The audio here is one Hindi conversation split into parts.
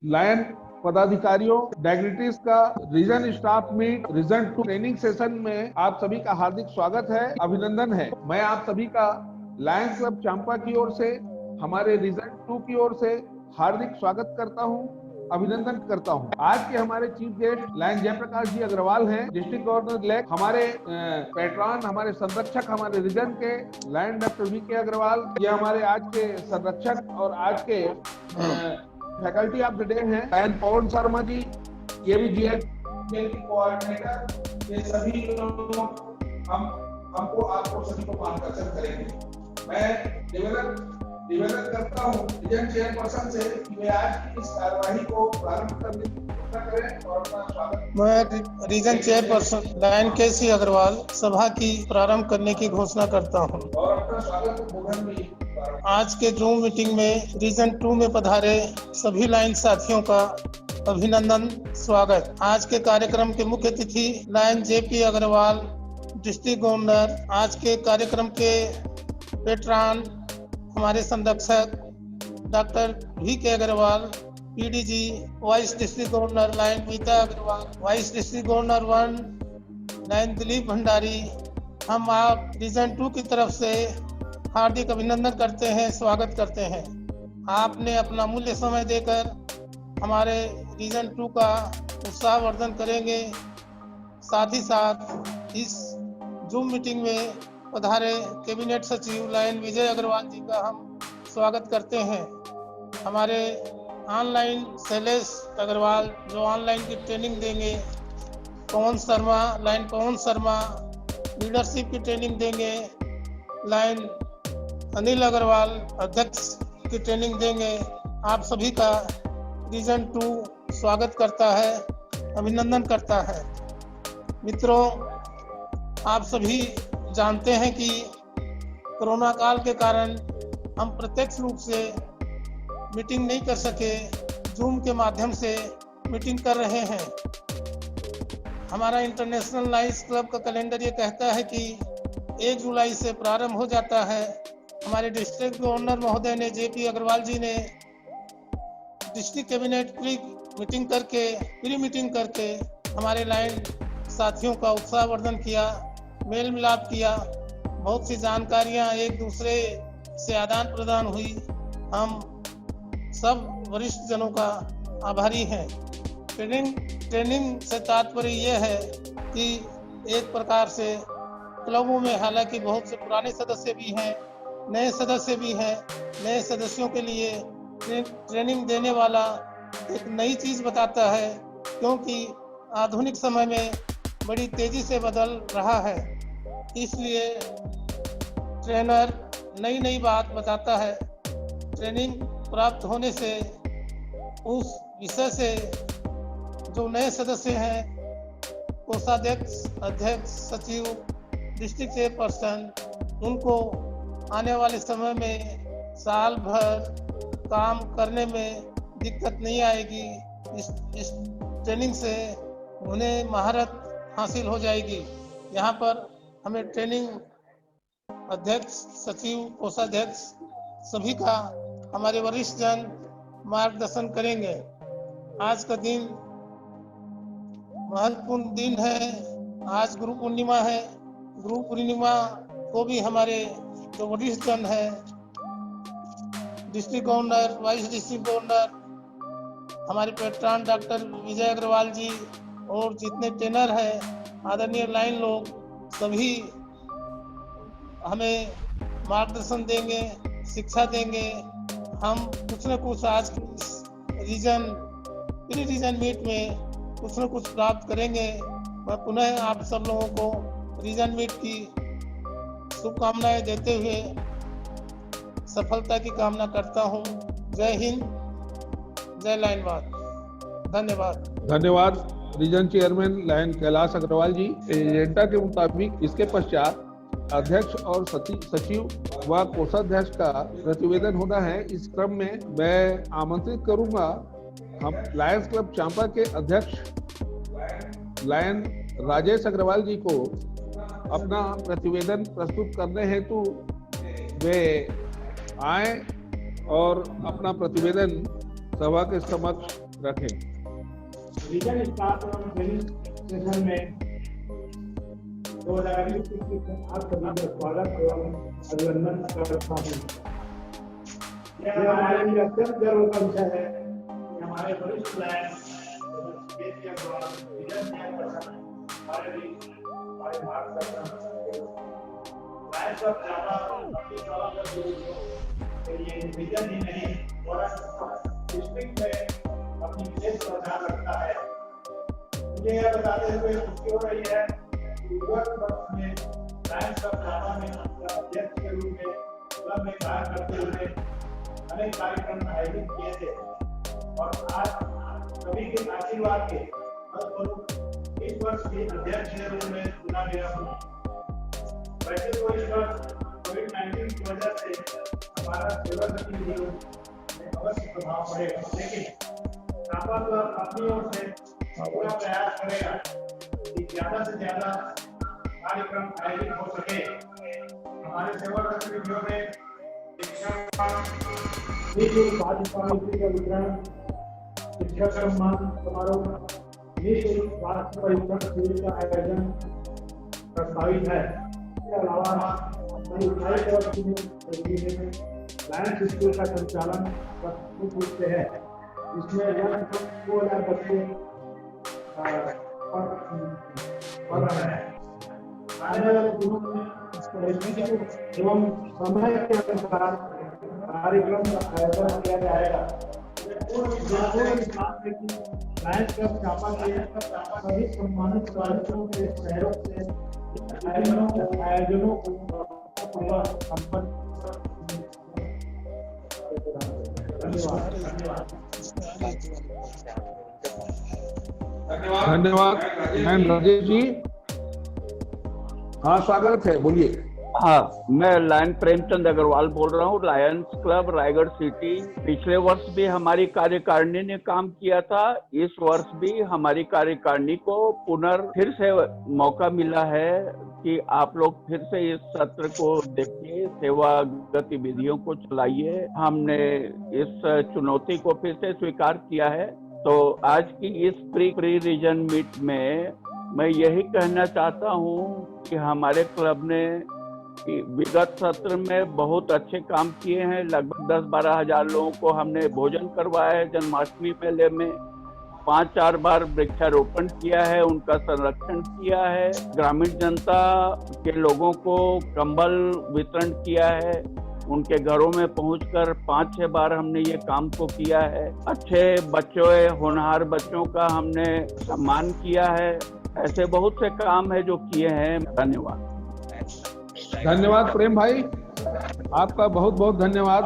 लायन पदाधिकारियों, डायग्निटीज का region staff meet region 2 training session में आप सभी का हार्दिक स्वागत है, अभिनंदन है। मैं आप सभी का लायंस क्लब चांपा की ओर से, हमारे रीजन 2 की ओर से हार्दिक स्वागत करता हूं, अभिनंदन करता हूं। आज के हमारे चीफ गेस्ट लायन जयप्रकाश जी अग्रवाल हैं, डिस्ट्रिक्ट गवर्नर इलेक्ट, हमारे पैट्रॉन, हमारे संरक्षक, हमारे रीजन के lion doctor V K Agarwal, ये हमारे आज के संरक्षक और आज के फैकल्टी ऑफ द डे हैं लायन पवन शर्मा जी, ये भी जीएल के कोऑर्डिनेटर। ये सभी लोग हमको आपको सभी को मार्गदर्शन करेंगे। मैं निवेदन करता हूँ रीजन चेयरपर्सन से कि वे आज की इस कार्यवाही को प्रारंभ करने की घोषणा करें और अपना स्वागत। मैं region chairperson lion K C. Agarwal सभा की प्रारंभ करने की घोषणा करता हूँ और अपना स्वागत बोधन भी। आज के जूम मीटिंग में रीजन 2 में पधारे सभी लाइन साथियों का अभिनंदन, स्वागत। आज के कार्यक्रम के मुख्य अतिथि lion J P. Agarwal, district governor. आज के कार्यक्रम के पेट्रॉन हमारे संरक्षक doctor V K Agarwal, PDG, vice district governor lion Meeta Agarwal, vice district governor 1 lion Dilip Bhandari. हम आप रीजन 2 की तरफ से हार्दिक अभिनंदन करते हैं, स्वागत करते हैं। आपने अपना मूल्य समय देकर हमारे रीजन 2 का उत्साहवर्धन करेंगे। साथ ही साथ इस जूम मीटिंग में पधारे कैबिनेट सचिव लायन विजय अग्रवाल जी का हम स्वागत करते हैं। हमारे ऑनलाइन शैलेश अग्रवाल जो ऑनलाइन की ट्रेनिंग देंगे, पवन शर्मा, लायन पवन शर्मा लीडरशिप की ट्रेनिंग देंगे, लायन अनिल अग्रवाल अध्यक्ष की ट्रेनिंग देंगे। आप सभी का रीजन 2 स्वागत करता है, अभिनंदन करता है। मित्रों, आप सभी जानते हैं कि कोरोना काल के कारण हम प्रत्यक्ष रूप से मीटिंग नहीं कर सके, जूम के माध्यम से मीटिंग कर रहे हैं। हमारा इंटरनेशनल लायंस क्लब का कैलेंडर ये कहता है कि 1 जुलाई से प्रारंभ हो जाता है। हमारे डिस्ट्रिक्ट गवर्नर महोदय ने, जे.पी. अग्रवाल जी ने डिस्ट्रिक्ट कैबिनेट प्री मीटिंग करके हमारे लायन साथियों का उत्साहवर्धन किया, मेल मिलाप किया, बहुत सी जानकारियां एक दूसरे से आदान प्रदान हुई। हम सब वरिष्ठ जनों का आभारी हैं। ट्रेनिंग से तात्पर्य यह है कि एक प्रकार से क्लबों में हालांकि बहुत से पुराने सदस्य भी हैं, नए सदस्य भी हैं। नए सदस्यों के लिए ट्रेनिंग देने वाला एक नई चीज़ बताता है, क्योंकि आधुनिक समय में बड़ी तेज़ी से बदल रहा है, इसलिए ट्रेनर नई बात बताता है। ट्रेनिंग प्राप्त होने से उस विषय से जो नए सदस्य हैं, कोषाध्यक्ष, अध्यक्ष, सचिव, डिस्ट्रिक्ट चेयरपर्सन, उनको आने वाले समय में साल भर काम करने में दिक्कत नहीं आएगी। इस ट्रेनिंग से उन्हें महारत हासिल हो जाएगी। यहाँ पर हमें ट्रेनिंग अध्यक्ष, सचिव, कोषाध्यक्ष सभी का हमारे वरिष्ठ जन मार्गदर्शन करेंगे। आज का दिन महत्वपूर्ण दिन है। आज गुरु पूर्णिमा है। गुरु पूर्णिमा को भी हमारे जो वरिष्ठ जन है, district governor, vice district governor, हमारे पैट्रॉन डॉक्टर विजय अग्रवाल जी और जितने ट्रेनर हैं, आदरणीय लाइन लोग, सभी हमें मार्गदर्शन देंगे, शिक्षा देंगे। हम कुछ न कुछ आज के प्री रीजन मीट में कुछ न कुछ प्राप्त करेंगे। मैं पुनः आप सब लोगों को रीजन मीट की शुभकामनाएं देते हुए सफलता की कामना करता हूं। जय हिंद, जय लायनवाद। धन्यवाद region chairman lion Kailash Agarwal ji. Agenda के मुताबिक इसके पश्चात अध्यक्ष और सचिव व कोषाध्यक्ष का प्रतिवेदन होना है। इस क्रम में मैं आमंत्रित करूंगा हम लायंस क्लब चांपा के अध्यक्ष लायन राजेश अग्रवाल जी को अपना प्रतिवेदन प्रस्तुत करने हेतु वे आए और अपना प्रतिवेदन सभा के समक्ष रखें। रीजन स्टाफ एवं ट्रेनिंग सेशन में 2020 आप सभी का स्वागत एवं अभिनंदन करता हूँ। यह हमारे लिए अत्यंत गर्व का विषय है कि हमारे वरिष्ठ लायन हमारे मार्गदर्शन लायंस ऑफ जावा अपनी के लिए रीजन ही नहीं डिस्ट्रिक्ट में अपनी विशेष पहचान रखता है। मुझे यह बताते हुए खुशी हो रही है कि वर्ष में लायंस ऑफ जावा में अध्यक्ष के रूप में क्लब में कार्य करते हुए अनेक कार्यक्रम आयोजित किए थे और आज सभी के आशीर्वाद के फलस्वरूप इस वर्ष के अध्यक्ष के रूप में चुना गया हूँ। वैसे तो इस वर्ष कोविड-19 की वजह से हमारा सेवा गतिविधियों में अवश्य प्रभाव पड़ेगा, लेकिन चांपा क्लब अपनी ओर से पूरा प्रयास करेगा कि ज्यादा से ज्यादा कार्यक्रम आयोजित हो सके। हमारे सेवा गतिविधियों में निःशुल्क पाठ्यपुस्तकों का वितरण, शिक्षक सम्मान समारोह, निःशुल्क स्वास्थ्य परीक्षण शिविर का आयोजन प्रस्तावित है। इसके अलावा लायंस स्कूल का संचालन प्रस्तुत रूप से है, जिसमें लगभग 2000 बच्चे पढ़ रहे हैं। आने वाले दिनों में एवं समय के अनुसार कार्यक्रम का आयोजन किया जाएगा। लायंस क्लब चांपा के सभी सम्मानित सदस्यों के सहयोग से आयोजनों को संपन्न। धन्यवाद राजेश जी। हाँ, स्वागत है, बोलिए। हाँ, मैं लायन प्रेमचंद अग्रवाल बोल रहा हूँ, लायंस क्लब रायगढ़ सिटी। पिछले वर्ष भी हमारी कार्यकारिणी ने काम किया था, इस वर्ष भी हमारी कार्यकारिणी को फिर से मौका मिला है कि आप लोग फिर से इस सत्र को देखिए, सेवा गतिविधियों को चलाइए। हमने इस चुनौती को फिर से स्वीकार किया है। तो आज की इस प्री रीजन मीट में मैं यही कहना चाहता हूँ कि हमारे क्लब ने विगत सत्र में बहुत अच्छे काम किए हैं। लगभग 10-12 हजार लोगों को हमने भोजन करवाया है जन्माष्टमी मेले में, 5-4 बार वृक्षारोपण किया है, उनका संरक्षण किया है, ग्रामीण जनता के लोगों को कंबल वितरण किया है, उनके घरों में पहुंचकर 5-6 बार हमने ये काम को किया है। अच्छे बच्चों, होनहार बच्चों का हमने सम्मान किया है। ऐसे बहुत से काम है जो किए हैं। धन्यवाद। धन्यवाद प्रेम भाई, आपका बहुत बहुत धन्यवाद।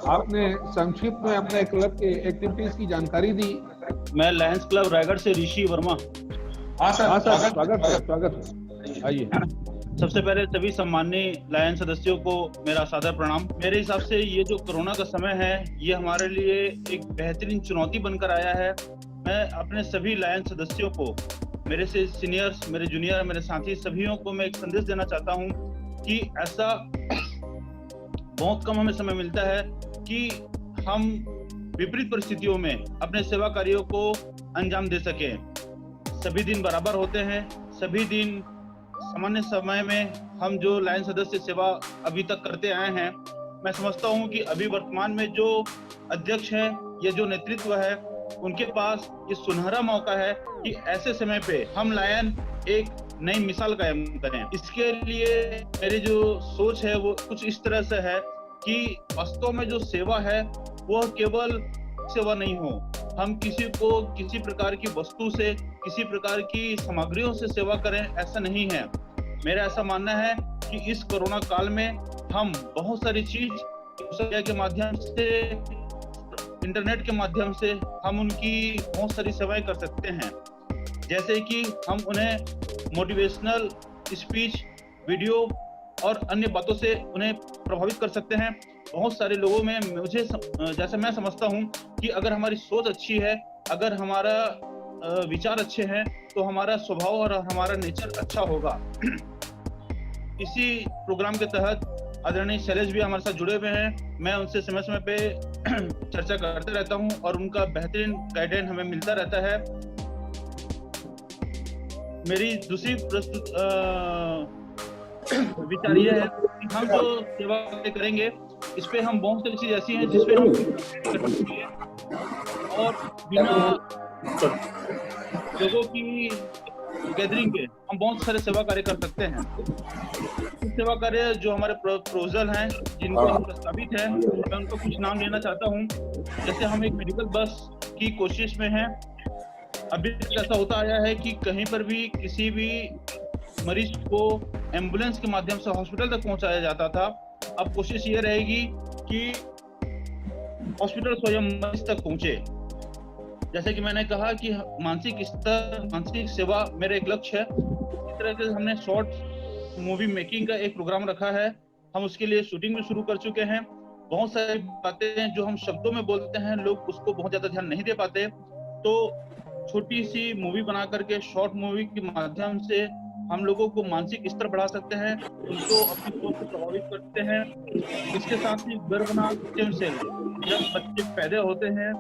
आपने संक्षिप्त में अपने क्लब के एक्टिविटीज की जानकारी दी। मैं लायंस क्लब रायगढ़ से ऋषि वर्मा। हाँ सर, स्वागत है। आइए। सबसे पहले सभी सम्माननीय लायन सदस्यों को मेरा सादर प्रणाम। मेरे हिसाब से ये जो कोरोना का समय है, ये हमारे लिए एक बेहतरीन चुनौती बनकर आया है। मैं अपने सभी लायन सदस्यों को, मेरे से सीनियर्स, मेरे जूनियर, मेरे साथी सभियों को मैं एक संदेश देना चाहता हूँ कि ऐसा बहुत कम हमें समय मिलता है कि हम विपरीत परिस्थितियों में अपने सेवा कार्यों को अंजाम दे सकें। सभी दिन बराबर होते हैं, सभी दिन सामान्य समय में हम जो लायन सदस्य सेवा अभी तक करते आए हैं, मैं समझता हूं कि अभी वर्तमान में जो अध्यक्ष है या जो नेतृत्व है, उनके पास ये सुनहरा मौका है कि ऐसे समय पे हम लायन एक नई मिसाल कायम करें। इसके लिए मेरी जो सोच है वो कुछ इस तरह से है कि वास्तव में जो सेवा है वह केवल सेवा नहीं हो, हम किसी को किसी प्रकार की वस्तु से, किसी प्रकार की सामग्रियों से सेवा करें, ऐसा नहीं है। मेरा ऐसा मानना है कि इस कोरोना काल में हम बहुत सारी चीज सोशल के माध्यम से, इंटरनेट के माध्यम से हम उनकी बहुत सारी सेवाएं कर सकते हैं। जैसे कि हम उन्हें मोटिवेशनल स्पीच, वीडियो और अन्य बातों से उन्हें प्रभावित कर सकते हैं। बहुत सारे लोगों में जैसे मैं समझता हूं कि अगर हमारी सोच अच्छी है, अगर हमारा विचार अच्छे हैं, तो हमारा स्वभाव और हमारा नेचर अच्छा होगा। इसी प्रोग्राम के तहत आदरणीय शैलेश भी हमारे साथ जुड़े हुए हैं। मैं उनसे समय समय पे चर्चा करते रहता हूं और उनका बेहतरीन गाइडेंस हमें मिलता रहता है। मेरी दूसरी विचार ये है कि हम जो सेवा करेंगे इस पे हम बहुत सारी चीज ऐसी हैं जिसपे हम और बिना लोगों की गैदरिंग के हम बहुत सारे सेवा कार्य कर सकते हैं। सेवा कार्य जो हमारे प्रपोजल हैं जिनको हम प्रस्तावित है, मैं उनको कुछ नाम लेना चाहता हूँ। जैसे हम एक मेडिकल बस की कोशिश में हैं। अभी ऐसा होता आया है कि कहीं पर भी किसी भी मरीज को एम्बुलेंस के माध्यम से हॉस्पिटल तक पहुंचाया जाता था। अब कोशिश ये रहेगी कि हॉस्पिटल स्वयं मरीज तक पहुंचे। जैसे कि मैंने कहा कि मानसिक सेवा मेरा एक लक्ष्य है। इस तरह से हमने शॉर्ट मूवी मेकिंग का एक प्रोग्राम रखा है। हम उसके लिए शूटिंग भी शुरू कर चुके हैं। बहुत सारी बातें जो हम शब्दों में बोलते हैं लोग उसको बहुत ज्यादा ध्यान नहीं दे पाते, तो छोटी सी मूवी बना करके शॉर्ट मूवी के माध्यम से हम लोगों को मानसिक स्तर बढ़ा सकते हैं, उनको अपनी सोच को प्रभावित करते हैं। इसके साथ ही गर्भनाल स्टेम सेल, जब बच्चे पैदा होते हैं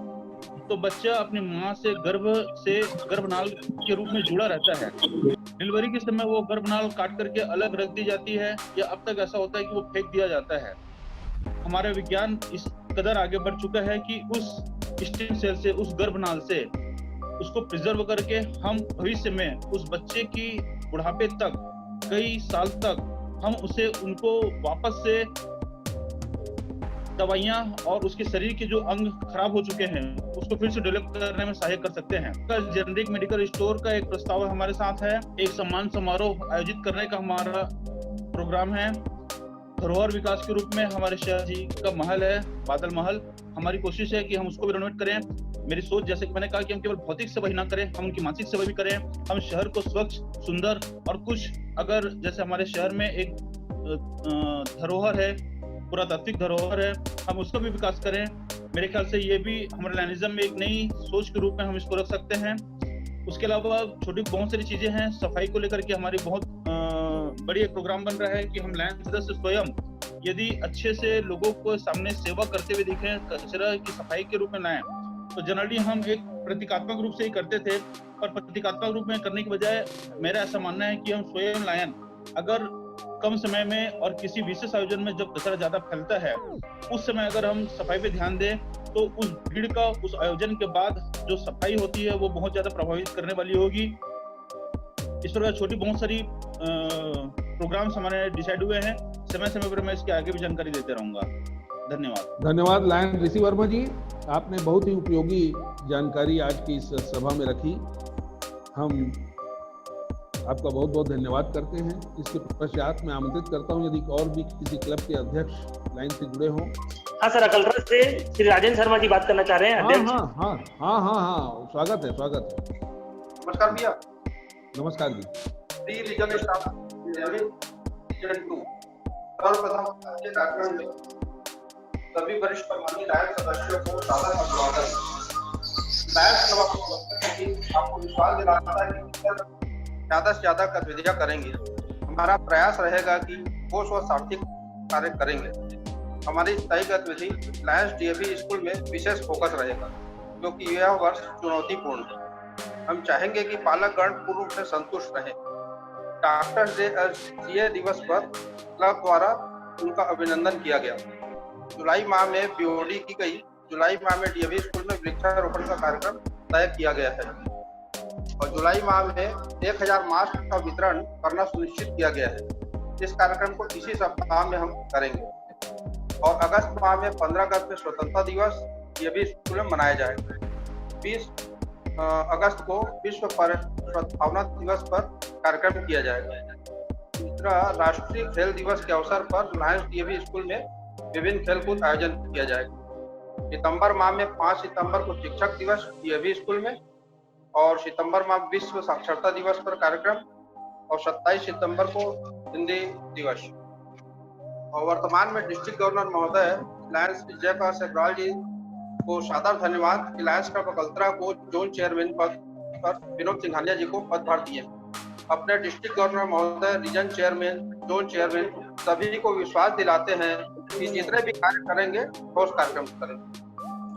तो बच्चा अपनी माँ से गर्भनाल के रूप में जुड़ा रहता है। डिलीवरी के समय वो गर्भनाल काट करके अलग रख दी जाती है, या अब तक ऐसा होता है कि वो फेंक दिया जाता है। हमारा विज्ञान इस कदर आगे बढ़ चुका है कि उस स्टेम सेल से, उस गर्भनाल से उसको प्रिजर्व करके हम भविष्य में उस बच्चे की बुढ़ापे तक, कई साल तक हम उनको वापस से दवाइयां और उसके शरीर के जो अंग खराब हो चुके हैं उसको फिर से डेवलप करने में सहायता कर सकते हैं। जेनरिक मेडिकल स्टोर का एक प्रस्ताव हमारे साथ है। एक सम्मान समारोह आयोजित करने का हमारा प्रोग्राम है। धरोहर विकास के रूप में हमारे शहर जी का महल है, बादल महल। हमारी कोशिश है कि हम उसको भी रेनोवेट करें। मेरी सोच, जैसे कि मैंने कहा, कि हम केवल भौतिक सेवा ही ना करें, हम उनकी मानसिक सेवा भी करें। हम शहर को स्वच्छ, सुंदर और कुछ, अगर जैसे हमारे शहर में एक धरोहर है, पुरातात्विक धरोहर है, हम उसका भी विकास करें। मेरे ख्याल से ये भी हमारे लायनिज्म में एक नई सोच के रूप में हम इसको रख सकते हैं। उसके अलावा छोटी बहुत सारी चीजें हैं। सफाई को लेकर के हमारी बहुत बड़ी एक प्रोग्राम बन रहा है कि हम लायन सदस्य स्वयं यदि अच्छे से लोगों को सामने सेवा करते हुए दिखें, कचरा की सफाई के रूप में लाएं, तो जनरली हम एक प्रतीकात्मक रूप से ही करते थे। पर प्रतीकात्मक रूप में करने की बजाय मेरा ऐसा मानना है कि हम स्वयं लायन, अगर कम समय में और किसी विशेष आयोजन में जब कचरा ज्यादा फैलता है, उस समय अगर हम सफाई पे ध्यान दें तो उस भीड़ का, उस आयोजन के बाद जो सफाई होती है वो बहुत ज्यादा प्रभावित करने वाली होगी। इस प्रकार छोटी बहुत सारी प्रोग्राम्स हमारे डिसाइड हुए हैं। समय समय पर मैं इसके आगे भी जानकारी देते रहूंगा। धन्यवाद लायन ऋषि वर्मा जी, आपने बहुत ही उपयोगी जानकारी आज की इस सभा में रखी। हम आपका बहुत बहुत धन्यवाद करते हैं। इसके पश्चात मैं आमंत्रित करता हूं यदि और भी किसी क्लब के अध्यक्ष लाइन से जुड़े हों। हाँ सर, अकलरा से श्री राजेंद्र शर्मा जी बात करना चाह रहे हैं। हाँ, स्वागत है। नमस्कार भैया। नमस्कार जी। रीजनल स्टाफ रीजन 2 सर्वप्रथम के कार्यक्रम में सभी वरिष्ठ सम्मानित लायन सदस्यों को सादर अभिवादन। लायन सभा आपको विश्वास दिलाता है कि ज्यादा से ज्यादा गतिविधियां करेंगे। हमारा प्रयास रहेगा कि ठोस व सार्थक कार्य करेंगे। हमारी तय गतिविधि लायंस डीएवी स्कूल में विशेष फोकस रहेगा, क्योंकि यह वर्ष चुनौतीपूर्ण है। हम चाहेंगे कि पालकगण पूर्ण रूप से संतुष्ट रहें। डॉक्टर्स डे दिवस पर क्लब द्वारा उनका अभिनंदन किया गया। जुलाई माह में बीओडी की गई। जुलाई माह में डीएवी स्कूल में वृक्षारोपण का कार्यक्रम तय किया गया है और जुलाई माह में 1000 मास्क का वितरण करना सुनिश्चित किया गया है। इस कार्यक्रम को इसी सप्ताह में हम करेंगे और अगस्त माह में 15 अगस्त में स्वतंत्रता दिवस डीएवी स्कूल में मनाया जाएगा। 20 अगस्त को विश्व सद्भावना दिवस पर कार्यक्रम किया जाएगा। दूसरा, राष्ट्रीय खेल दिवस के अवसर पर लायंस डीएवी स्कूल में विभिन्न खेलकूद आयोजन किया जाएगा। सितंबर माह में 5 सितंबर को शिक्षक दिवस डीएवी स्कूल में और सितंबर माह विश्व साक्षरता दिवस पर कार्यक्रम और 27 सितंबर को हिंदी दिवस। और वर्तमान में डिस्ट्रिक्ट गवर्नर महोदय लायंस जयप्रकाश अग्रवाल जी को सादर धन्यवाद। लायंस क्लब अकलतरा को जोन चेयरमैन पद पर विनोद सिंघानिया जी को पदभार दिए। अपने डिस्ट्रिक्ट गवर्नर महोदय, रीजन चेयरमैन, जोन चेयरमैन सभी को विश्वास दिलाते हैं कि जितने भी कार्य करेंगे ठोस कार्यक्रम करेंगे।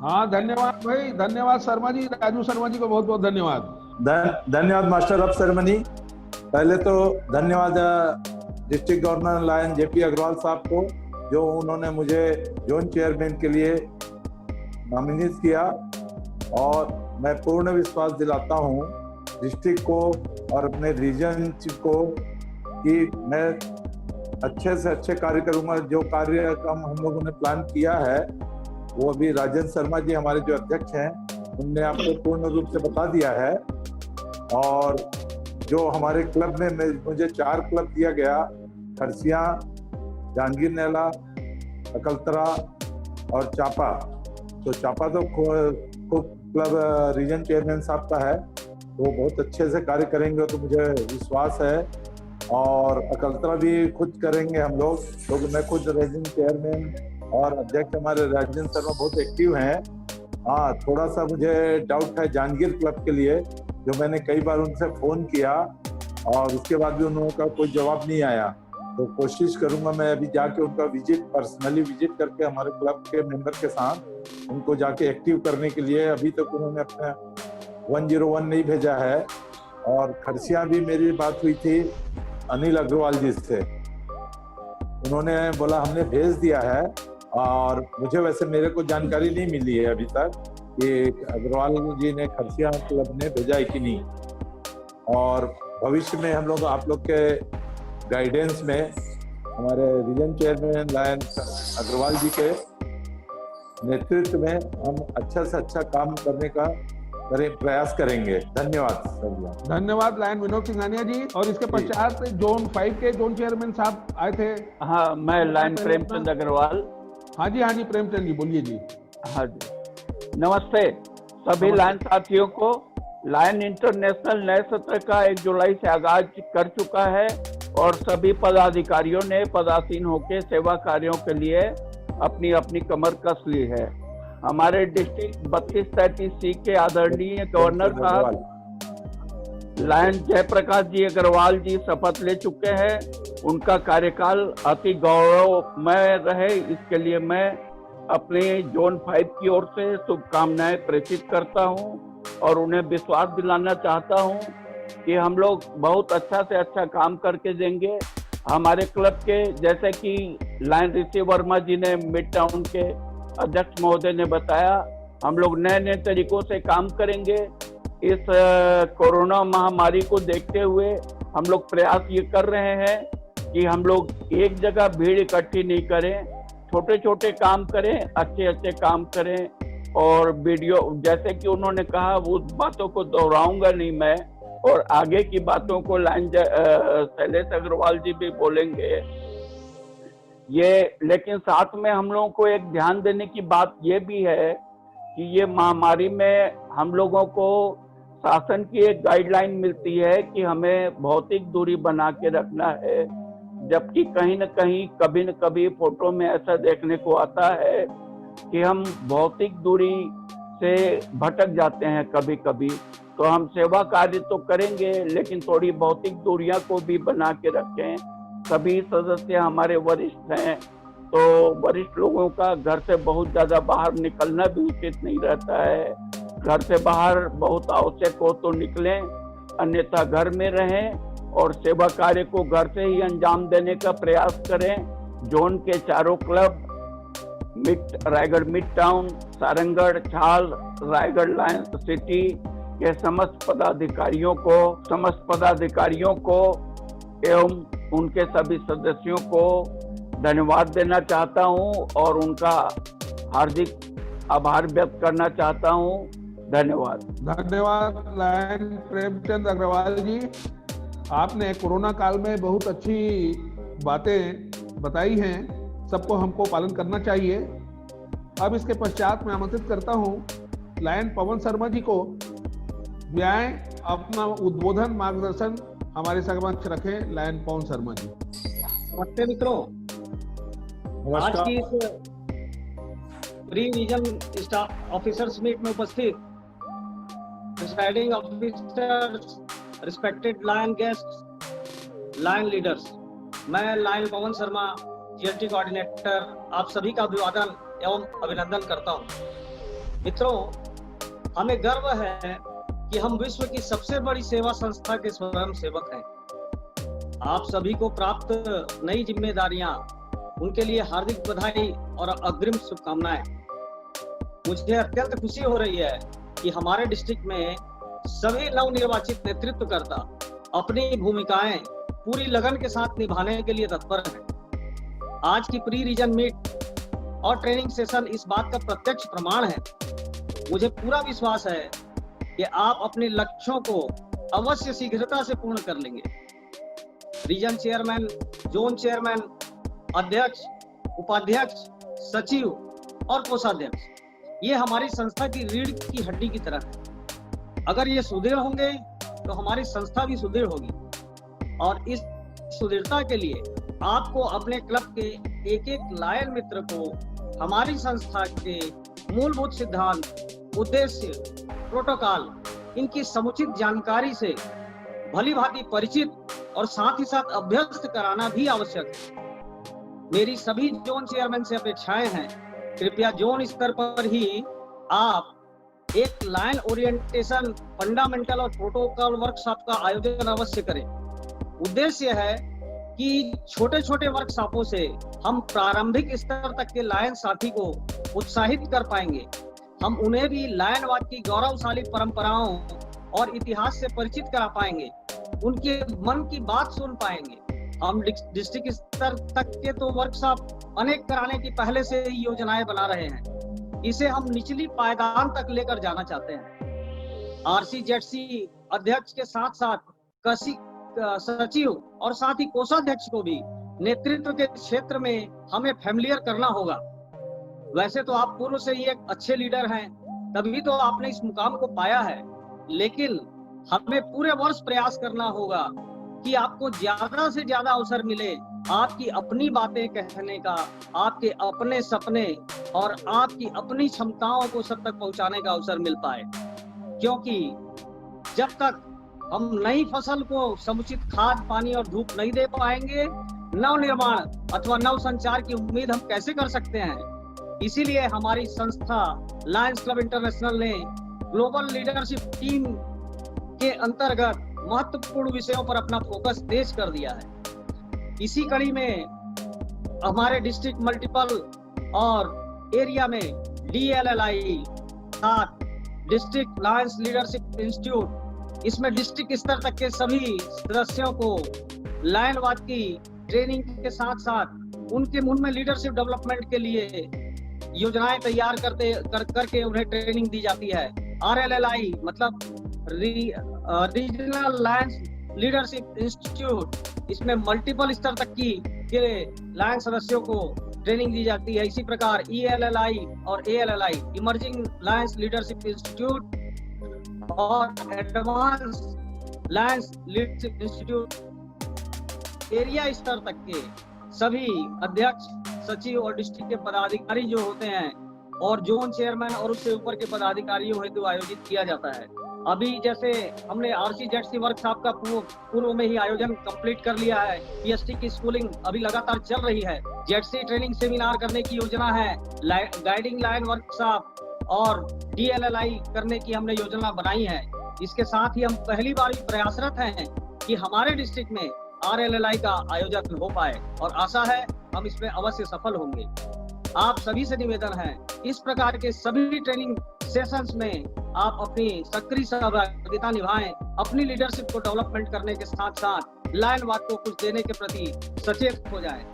हाँ धन्यवाद भाई, धन्यवाद शर्मा जी, राजू शर्मा जी को बहुत बहुत धन्यवाद। धन्यवाद मास्टर ऑफ सेरेमनी। पहले तो धन्यवाद district governor lion JP Agarwal साहब को, जो उन्होंने मुझे जोन चेयरमैन के लिए नॉमिनेट किया, और मैं पूर्ण विश्वास दिलाता हूँ डिस्ट्रिक्ट को और अपने रीजन को कि मैं अच्छे से अच्छे कार्य करूँगा। जो कार्यक्रम हम लोगों ने प्लान किया है वो अभी राजेंद्र शर्मा जी हमारे जो अध्यक्ष हैं उनने आपको पूर्ण रूप से बता दिया है। और जो हमारे क्लब में मुझे 4 क्लब दिया गया, खरसिया, जहांगीर नेला, अकलतरा और चापा। तो चापा तो खूब क्लब रीजन चेयरमैन साहब का है, वो बहुत अच्छे से कार्य करेंगे तो मुझे विश्वास है। और अकलतरा भी खुद करेंगे हम लोग, क्योंकि मैं खुद रीजन चेयरमैन और अध्यक्ष हमारे राजेंद्र शर्मा बहुत एक्टिव हैं। हाँ, थोड़ा सा मुझे डाउट है जहांगीर क्लब के लिए, जो मैंने कई बार उनसे फ़ोन किया और उसके बाद भी उनका कोई जवाब नहीं आया। तो कोशिश करूंगा मैं अभी जाके उनका पर्सनली विजिट करके हमारे क्लब के मेंबर के साथ उनको जाके एक्टिव करने के लिए। अभी तक उन्होंने अपना 101 नहीं भेजा है। और खरसिया भी मेरी बात हुई थी अनिल अग्रवाल जी से, उन्होंने बोला हमने भेज दिया है, और मुझे वैसे मेरे को जानकारी नहीं मिली है अभी तक कि अग्रवाल जी ने खरसिया क्लब ने भेजा है कि नहीं। और भविष्य में हम लोग आप लोग के गाइडेंस में हमारे रीजन चेयरमैन लायन अग्रवाल जी के नेतृत्व में हम अच्छा से अच्छा काम करने का प्रयास करेंगे। धन्यवाद सर। धन्यवाद लायन विनोद सिंघानिया जी। और इसके पश्चात जोन 5 के जोन चेयरमैन साहब आए थे। हाँ, मैं लायन प्रेमचंद अग्रवाल। हाँ जी प्रेमचंद जी बोलिए जी। हाँ जी, नमस्ते सभी लायन साथियों को। लायन इंटरनेशनल नए सत्र का 1 जुलाई से आगाज कर चुका है और सभी पदाधिकारियों ने पदासीन होकर सेवा कार्यों के लिए अपनी अपनी कमर कस ली है। हमारे डिस्ट्रिक्ट 3233C के आदरणीय गवर्नर साहब लायन जयप्रकाश जी अग्रवाल जी शपथ ले चुके हैं। उनका कार्यकाल अति गौरवमय रहे, इसके लिए मैं अपने जोन 5 की ओर से शुभकामनाएं प्रेषित करता हूं और उन्हें विश्वास दिलाना चाहता हूं कि हम लोग बहुत अच्छा से अच्छा काम करके देंगे। हमारे क्लब के, जैसे कि लायन ऋषि वर्मा जी ने मिड टाउन के अध्यक्ष महोदय ने बताया, हम लोग नए नए तरीकों से काम करेंगे। इस कोरोना महामारी को देखते हुए हम लोग प्रयास ये कर रहे हैं कि हम लोग एक जगह भीड़ इकट्ठी नहीं करें, छोटे छोटे काम करें, अच्छे अच्छे काम करें। और वीडियो, जैसे कि उन्होंने कहा, वो बातों को दोहराऊंगा नहीं मैं, और आगे की बातों को लाइन शैलेश अग्रवाल जी भी बोलेंगे ये। लेकिन साथ में हम लोगों को एक ध्यान देने की बात ये भी है कि ये महामारी में हम लोगों को शासन की एक गाइडलाइन मिलती है कि हमें भौतिक दूरी बना के रखना है, जबकि कहीं न कहीं कभी न कभी फोटो में ऐसा देखने को आता है कि हम भौतिक दूरी से भटक जाते हैं कभी कभी। तो हम सेवा कार्य तो करेंगे, लेकिन थोड़ी भौतिक दूरियां को भी बना के रखें। सभी सदस्य हमारे वरिष्ठ हैं, तो वरिष्ठ लोगों का घर से बहुत ज़्यादा बाहर निकलना भी उचित नहीं रहता है। घर से बाहर बहुत आवश्यक हो तो निकलें, अन्यथा घर में रहें और सेवा कार्य को घर से ही अंजाम देने का प्रयास करें। जोन के चारों club, Raigarh mid town, Sarangarh, छाल, रायगढ़ लायन सिटी के समस्त पदाधिकारियों को एवं उनके सभी सदस्यों को धन्यवाद देना चाहता हूं और उनका हार्दिक आभार व्यक्त करना चाहता हूं। धन्यवाद। धन्यवाद लायन प्रेमचंद अग्रवाल जी, आपने कोरोना काल में बहुत अच्छी बातें बताई हैं, सबको हमको पालन करना चाहिए। अब इसके पश्चात मैं आमंत्रित करता हूं लायन पवन शर्मा जी को, वे आए अपना उद्बोधन मार्गदर्शन हमारे समक्ष रखें। लायन पवन शर्मा जी। नमस्ते मित्रों, आज की इस pre region staff officers meet में उपस्थित presiding officers, respected lion guest, lion leaders, मैं lion Pawan Sharma, GST coordinator, आप सभी का अभिवादन एवं अभिनंदन करता हूं। मित्रों, हमें गर्व है कि हम विश्व की सबसे बड़ी सेवा संस्था के स्वयं सेवक हैं। आप सभी को प्राप्त नई जिम्मेदारियां, उनके लिए हार्दिक बधाई और अग्रिम शुभकामनाएं। मुझे अत्यंत खुशी हो रही है कि हमारे डिस्ट्रिक्ट में सभी नवनिर्वाचित नेतृत्वकर्ता अपनी भूमिकाएं पूरी लगन के साथ निभाने के लिए तत्पर हैं। आज की प्री रीजन मीट और ट्रेनिंग सेशन इस बात का प्रत्यक्ष प्रमाण है। मुझे पूरा विश्वास है कि आप अपने लक्ष्यों को अवश्य शीघ्रता से पूर्ण कर लेंगे। रीजन चेयरमैन, जोन चेयरमैन, अध्यक्ष, उपाध्यक्ष, सचिव और कोषाध्यक्ष, ये हमारी संस्था की रीढ़ की हड्डी की तरह है। अगर ये सुदृढ़ होंगे तो हमारी संस्था भी सुदृढ़ होगी। और इस सुदृढ़ता के लिए आपको अपने क्लब के एक एक लायन मित्र को हमारी संस्था के मूलभूत सिद्धांत, उद्देश्य, प्रोटोकॉल, इनकी समुचित जानकारी से भली भांति परिचित और साथ ही साथ अभ्यस्त कराना भी आवश्यक है। मेरी सभी जोन चेयरमैन से अपेक्षाएं हैं, कृपया जोन स्तर पर ही आप एक लाइन ओरिएंटेशन, फंडामेंटल और प्रोटोकॉल वर्कशॉप का आयोजन अवश्य करें। उद्देश्य है कि छोटे छोटे वर्कशॉपों से हम प्रारंभिक स्तर तक के लायन साथी को उत्साहित कर पाएंगे। हम उन्हें भी लायनवाद की गौरवशाली परंपराओं और इतिहास से परिचित करा पाएंगे, उनके मन की बात सुन पाएंगे। हम डिस्ट्रिक्ट स्तर तक के तो वर्कशॉप अनेक कराने की पहले से ही योजनाएं बना रहे हैं। इसे हम निचली पायदान तक लेकर जाना चाहते हैं। RCZC अध्यक्ष के साथ साथ सचिव और साथ ही कोषाध्यक्ष को भी नेतृत्व के क्षेत्र में हमें फैमिलियर करना होगा। वैसे तो आप पूर्व से ही एक अच्छे लीडर हैं, तभी तो आपने इस मुकाम को पाया है, लेकिन हमें पूरे वर्ष प्रयास करना होगा कि आपको ज्यादा से ज्यादा अवसर मिले आपकी अपनी बातें कहने का, आपके अपने सपने और आपकी अपनी क्षमताओं को सब तक पहुंचाने का अवसर मिल पाए। क्योंकि जब तक हम नई फसल को समुचित खाद, पानी और धूप नहीं दे पाएंगे, नव निर्माण अथवा नव संचार की उम्मीद हम कैसे कर सकते हैं। इसीलिए हमारी संस्था लायंस क्लब इंटरनेशनल ने ग्लोबल लीडरशिप टीम के अंतर्गत महत्वपूर्ण विषयों पर अपना फोकस तेज कर दिया है। इसी कड़ी में हमारे डिस्ट्रिक्ट मल्टीपल और एरिया में DLLI, साथ डिस्ट्रिक्ट लायंस लीडरशिप इंस्टीट्यूट, इसमें डिस्ट्रिक्ट स्तर तक के सभी सदस्यों को लायनवाद की ट्रेनिंग के साथ साथ उनके उनमें लीडरशिप डेवलपमेंट के लिए योजनाएं तैयार करके उन्हें ट्रेनिंग दी जाती है। RLLI मतलब रीजनल लायंस लीडरशिप इंस्टीट्यूट, इसमें मल्टीपल स्तर तक की लायंस सदस्यों को ट्रेनिंग दी जाती है। इसी प्रकार ELLI और ALLI emerging lions leadership institute और advance lions leadership institute area स्तर तक के सभी अध्यक्ष, सचिव और डिस्ट्रिक्ट के पदाधिकारी जो होते हैं और जोन चेयरमैन और उससे ऊपर के पदाधिकारियों हेतु आयोजित किया जाता है। अभी जैसे हमने RCZC वर्कशॉप का पूर्व में ही आयोजन कंप्लीट कर लिया है। PST की स्कूलिंग अभी लगातार चल रही है। ZC ट्रेनिंग सेमिनार करने की योजना है। गाइडिंग लाइन वर्कशॉप और DLLI करने की हमने योजना बनाई है। इसके साथ ही हम पहली बार प्रयासरत हैं कि हमारे डिस्ट्रिक्ट में RLLI का आयोजन हो पाए और आशा है हम इसमें अवश्य सफल होंगे। आप सभी से निवेदन है, इस प्रकार के सभी ट्रेनिंग सेशंस में आप अपनी सक्रिय सहभागिता निभाएं, अपनी लीडरशिप को डेवलपमेंट करने के साथ साथ लायनवाद को कुछ देने के प्रति सचेत हो जाएं।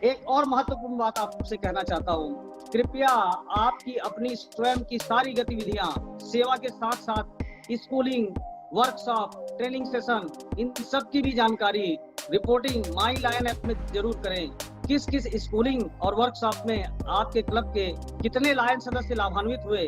एक और महत्वपूर्ण बात आपसे कहना चाहता हूँ, कृपया आपकी अपनी स्वयं की सारी गतिविधियां सेवा के साथ साथ स्कूलिंग, वर्कशॉप, ट्रेनिंग सेशन, इन सब की भी जानकारी रिपोर्टिंग माई लायन ऐप में जरूर करें। किस किस स्कूलिंग और वर्कशॉप में आपके क्लब के कितने लायन सदस्य लाभान्वित हुए,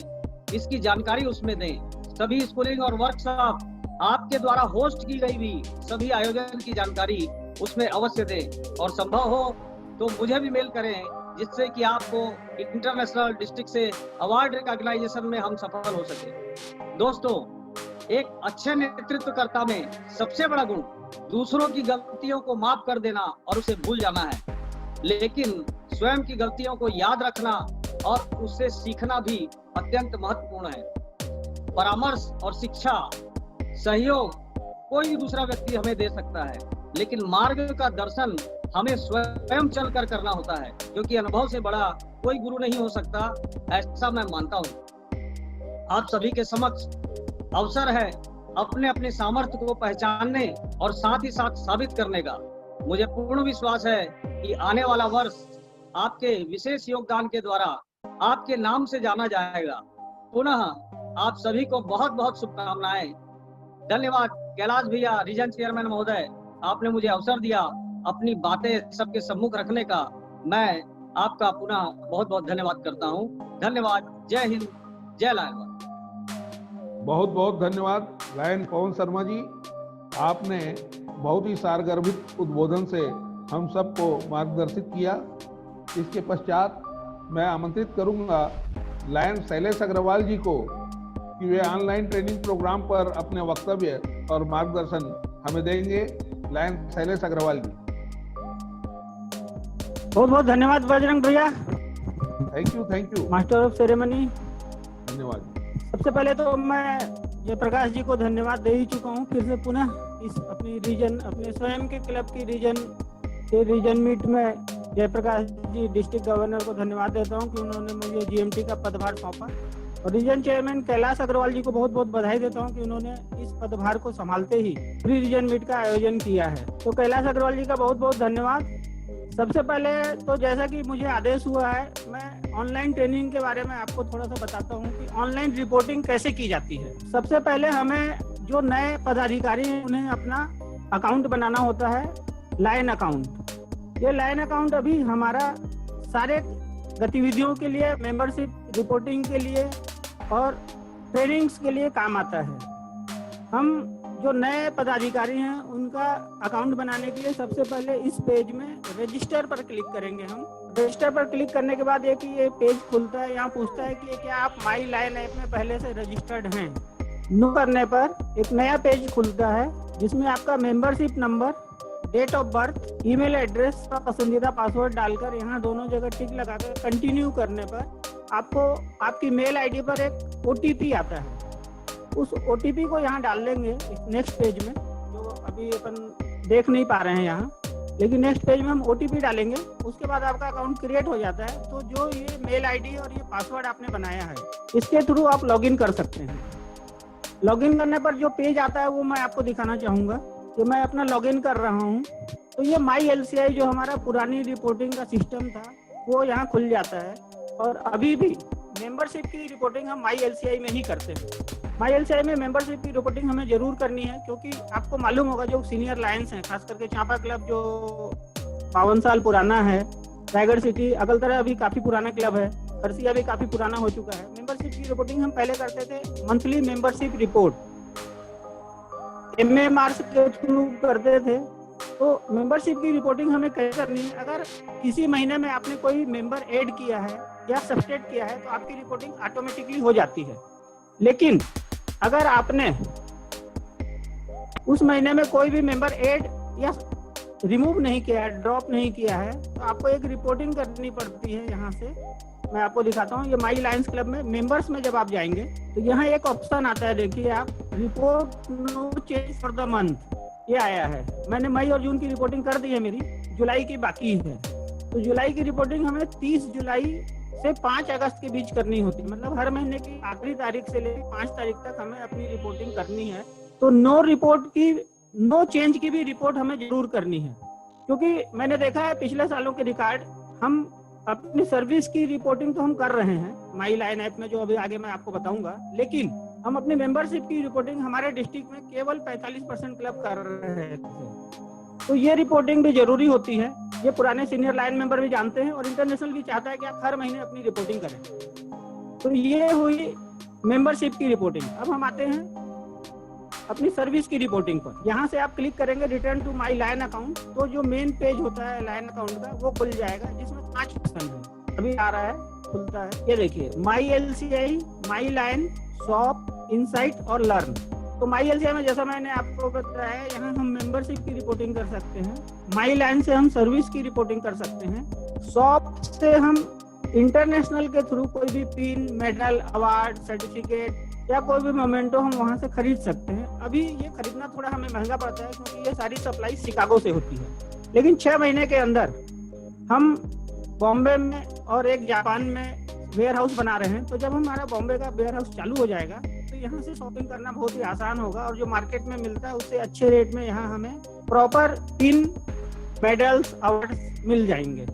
इसकी जानकारी उसमें दें। सभी स्कूलिंग और वर्कशॉप आपके द्वारा होस्ट की गई भी सभी आयोजन की जानकारी उसमें अवश्य दें और संभव हो तो मुझे भी मेल करें, जिससे कि आपको इंटरनेशनल डिस्ट्रिक्ट से अवार्ड रिकॉग्नाइजेशन में हम सफल हो सके। दोस्तों, एक अच्छे नेतृत्वकर्ता में सबसे बड़ा गुण दूसरों की गलतियों को माफ कर देना और उसे भूल जाना है, लेकिन स्वयं की गलतियों को याद रखना और उससे सीखना भी अत्यंत महत्वपूर्ण है। परामर्श और शिक्षा, सहयोग कोई भी दूसरा व्यक्ति हमें दे सकता है, लेकिन मार्ग का दर्शन हमें स्वयं चलकर करना होता है, क्योंकि अनुभव से बड़ा कोई गुरु नहीं हो सकता, ऐसा मैं मानता हूँ। आप सभी के समक्ष अवसर है अपने अपने सामर्थ्य को पहचानने और साथ ही साथ साबित करने का। मुझे पूर्ण विश्वास है कि आने वाला वर्ष आपके विशेष योगदान के द्वारा आपके नाम से जाना जाएगा। पुनः आप सभी को बहुत बहुत शुभकामनाएं। धन्यवाद कैलाश भैया, रीजन चेयरमैन महोदय, आपने मुझे अवसर दिया अपनी बातें सबके सम्मुख रखने का। मैं आपका पुनः बहुत बहुत धन्यवाद करता हूँ। धन्यवाद। जय हिंद, जय लायनवाद। बहुत बहुत धन्यवाद लायन पवन शर्मा जी, आपने बहुत ही सारगर्भित उद्बोधन से हम सबको मार्गदर्शित किया। इसके पश्चात मैं आमंत्रित करूंगा लायन शैलेश अग्रवाल जी को कि वे ऑनलाइन ट्रेनिंग प्रोग्राम पर अपने वक्तव्य और मार्गदर्शन हमें देंगे। लायन शैलेश अग्रवाल जी। बहुत बहुत धन्यवाद बजरंग भैया। Thank you master of ceremony. धन्यवाद। सबसे पहले तो मैं जयप्रकाश जी को धन्यवाद दे ही चुका हूँ, फिर से पुनः इस अपनी रीजन, अपने स्वयं के क्लब की रीजन मीट में जयप्रकाश जी डिस्ट्रिक्ट गवर्नर को धन्यवाद देता हूँ कि उन्होंने मुझे जीएमटी का पदभार सौंपा, और रीजन चेयरमैन कैलाश अग्रवाल जी को बहुत बहुत बधाई देता हूँ कि उन्होंने इस पदभार को संभालते ही प्री रीजन मीट का आयोजन किया है। तो कैलाश अग्रवाल जी का बहुत बहुत धन्यवाद। सबसे पहले तो जैसा कि मुझे आदेश हुआ है, मैं ऑनलाइन ट्रेनिंग के बारे में आपको थोड़ा सा बताता हूँ कि ऑनलाइन रिपोर्टिंग कैसे की जाती है। सबसे पहले हमें जो नए पदाधिकारी हैं उन्हें अपना अकाउंट बनाना होता है, लाइन अकाउंट। ये लाइन अकाउंट अभी हमारा सारे गतिविधियों के लिए, मेंबरशिप रिपोर्टिंग के लिए और ट्रेनिंग्स के लिए काम आता है। हम जो नए पदाधिकारी हैं उनका अकाउंट बनाने के लिए सबसे पहले इस पेज में रजिस्टर पर क्लिक करेंगे। हम रजिस्टर पर क्लिक करने के बाद ये पेज खुलता है। यहाँ पूछता है कि क्या आप माई लाइन ऐप में पहले से रजिस्टर्ड हैं। नो करने पर एक नया पेज खुलता है जिसमें आपका membership number, date of birth, email address का पसंदीदा पासवर्ड डालकर यहाँ दोनों जगह टिक लगाकर कंटिन्यू करने पर आपको आपकी मेल आईडी पर एक ओटीपी आता है। उस ओटीपी को यहाँ डाल देंगे नेक्स्ट पेज में, जो अभी अपन देख नहीं पा रहे हैं यहाँ, लेकिन नेक्स्ट पेज में हम ओटीपी डालेंगे। उसके बाद आपका अकाउंट क्रिएट हो जाता है। तो जो ये मेल आईडी और ये पासवर्ड आपने बनाया है, इसके थ्रू आप लॉगिन कर सकते हैं। लॉगिन करने पर जो पेज आता है वो मैं आपको दिखाना चाहूँगा कि मैं अपना लॉगिन कर रहा हूँ। तो ये माई एलसीआई जो हमारा पुरानी रिपोर्टिंग का सिस्टम था वो यहाँ खुल जाता है। और अभी भी मेंबरशिप की रिपोर्टिंग हम माई एलसीआई में ही करते हैं। माई एलसीआई में मेंबरशिप की रिपोर्टिंग हमें जरूर करनी है, क्योंकि आपको मालूम होगा जो सीनियर लायंस हैं, खास करके चांपा क्लब जो 52 साल पुराना है, रायगढ़ सिटी, अकलतरा अभी काफी पुराना क्लब है, खरसिया भी काफी पुराना हो चुका है। मेंबरशिप की रिपोर्टिंग हम पहले करते थे मंथली मेंबरशिप रिपोर्ट MMR के थ्रू करते थे। तो मेंबरशिप की रिपोर्टिंग हमें कैसे करनी है, अगर किसी महीने में आपने कोई मेंबर ऐड किया है या सब्सट्रैक्ट किया है तो आपकी रिपोर्टिंग ऑटोमेटिकली हो जाती है। लेकिन अगर आपने उस महीने में कोई भी मेंबर ऐड या रिमूव नहीं किया है, ड्रॉप नहीं किया है, तो आपको एक रिपोर्टिंग करनी पड़ती है। यहाँ से मैं आपको दिखाता हूँ। ये माई लायंस क्लब में मेंबर्स में जब आप जाएंगे तो यहाँ एक ऑप्शन आता है, देखिए आप, report no change for the month, ये आया है। मैंने मई और जून की रिपोर्टिंग कर दी है, मेरी जुलाई की बाकी है। तो जुलाई की रिपोर्टिंग हमें 30 जुलाई से 5 अगस्त के बीच करनी होती है। मतलब हर महीने की आखिरी तारीख से लेकर 5 तारीख तक हमें अपनी रिपोर्टिंग करनी है। तो नो चेंज की भी रिपोर्ट हमें जरूर करनी है, क्योंकि मैंने देखा है पिछले सालों के रिकॉर्ड, हम अपनी सर्विस की रिपोर्टिंग तो हम कर रहे हैं माई लाइन ऐप में, जो अभी आगे मैं आपको बताऊंगा, लेकिन हम अपनी मेंबरशिप की रिपोर्टिंग हमारे डिस्ट्रिक्ट में केवल 45% क्लब कर रहे थे। तो ये रिपोर्टिंग भी जरूरी होती है। ये पुराने सीनियर लाइन मेंबर भी जानते हैं और इंटरनेशनल भी चाहता है कि आप हर महीने अपनी रिपोर्टिंग करें। तो ये हुई मेंबरशिप की रिपोर्टिंग। अब हम आते हैं अपनी सर्विस की रिपोर्टिंग पर। यहाँ से आप क्लिक करेंगे return to my line account, तो जो मेन पेज होता है लाइन अकाउंट का वो खुल जाएगा, जिसमें 5 ऑप्शन है। अभी आ रहा है, खुलता है, ये देखिए, माई एलसीआई, माई लाइन, शॉप, इनसाइट और लर्न। तो माई एलसीआई में जैसा मैंने आपको बताया, यहाँ हम मेंबरशिप की रिपोर्टिंग कर सकते हैं। माई लाइन से हम सर्विस की रिपोर्टिंग कर सकते हैं। शॉप से हम इंटरनेशनल के थ्रू कोई भी पिन, मेडल, अवार्ड, सर्टिफिकेट या कोई भी मोमेंटो हम वहां से खरीद सकते हैं। अभी ये खरीदना थोड़ा हमें महंगा पड़ता है क्योंकि ये सारी सप्लाई शिकागो से होती है, लेकिन 6 महीने के अंदर हम बॉम्बे में और एक जापान में वेयर हाउस बना रहे हैं। तो जब हमारा बॉम्बे का वेयर हाउस चालू हो जाएगा तो यहाँ से शॉपिंग करना बहुत ही आसान होगा और जो मार्केट में मिलता है उससे अच्छे रेट में यहाँ हमें प्रॉपर पिन, मेडल्स, अवार्ड्स मिल जाएंगे।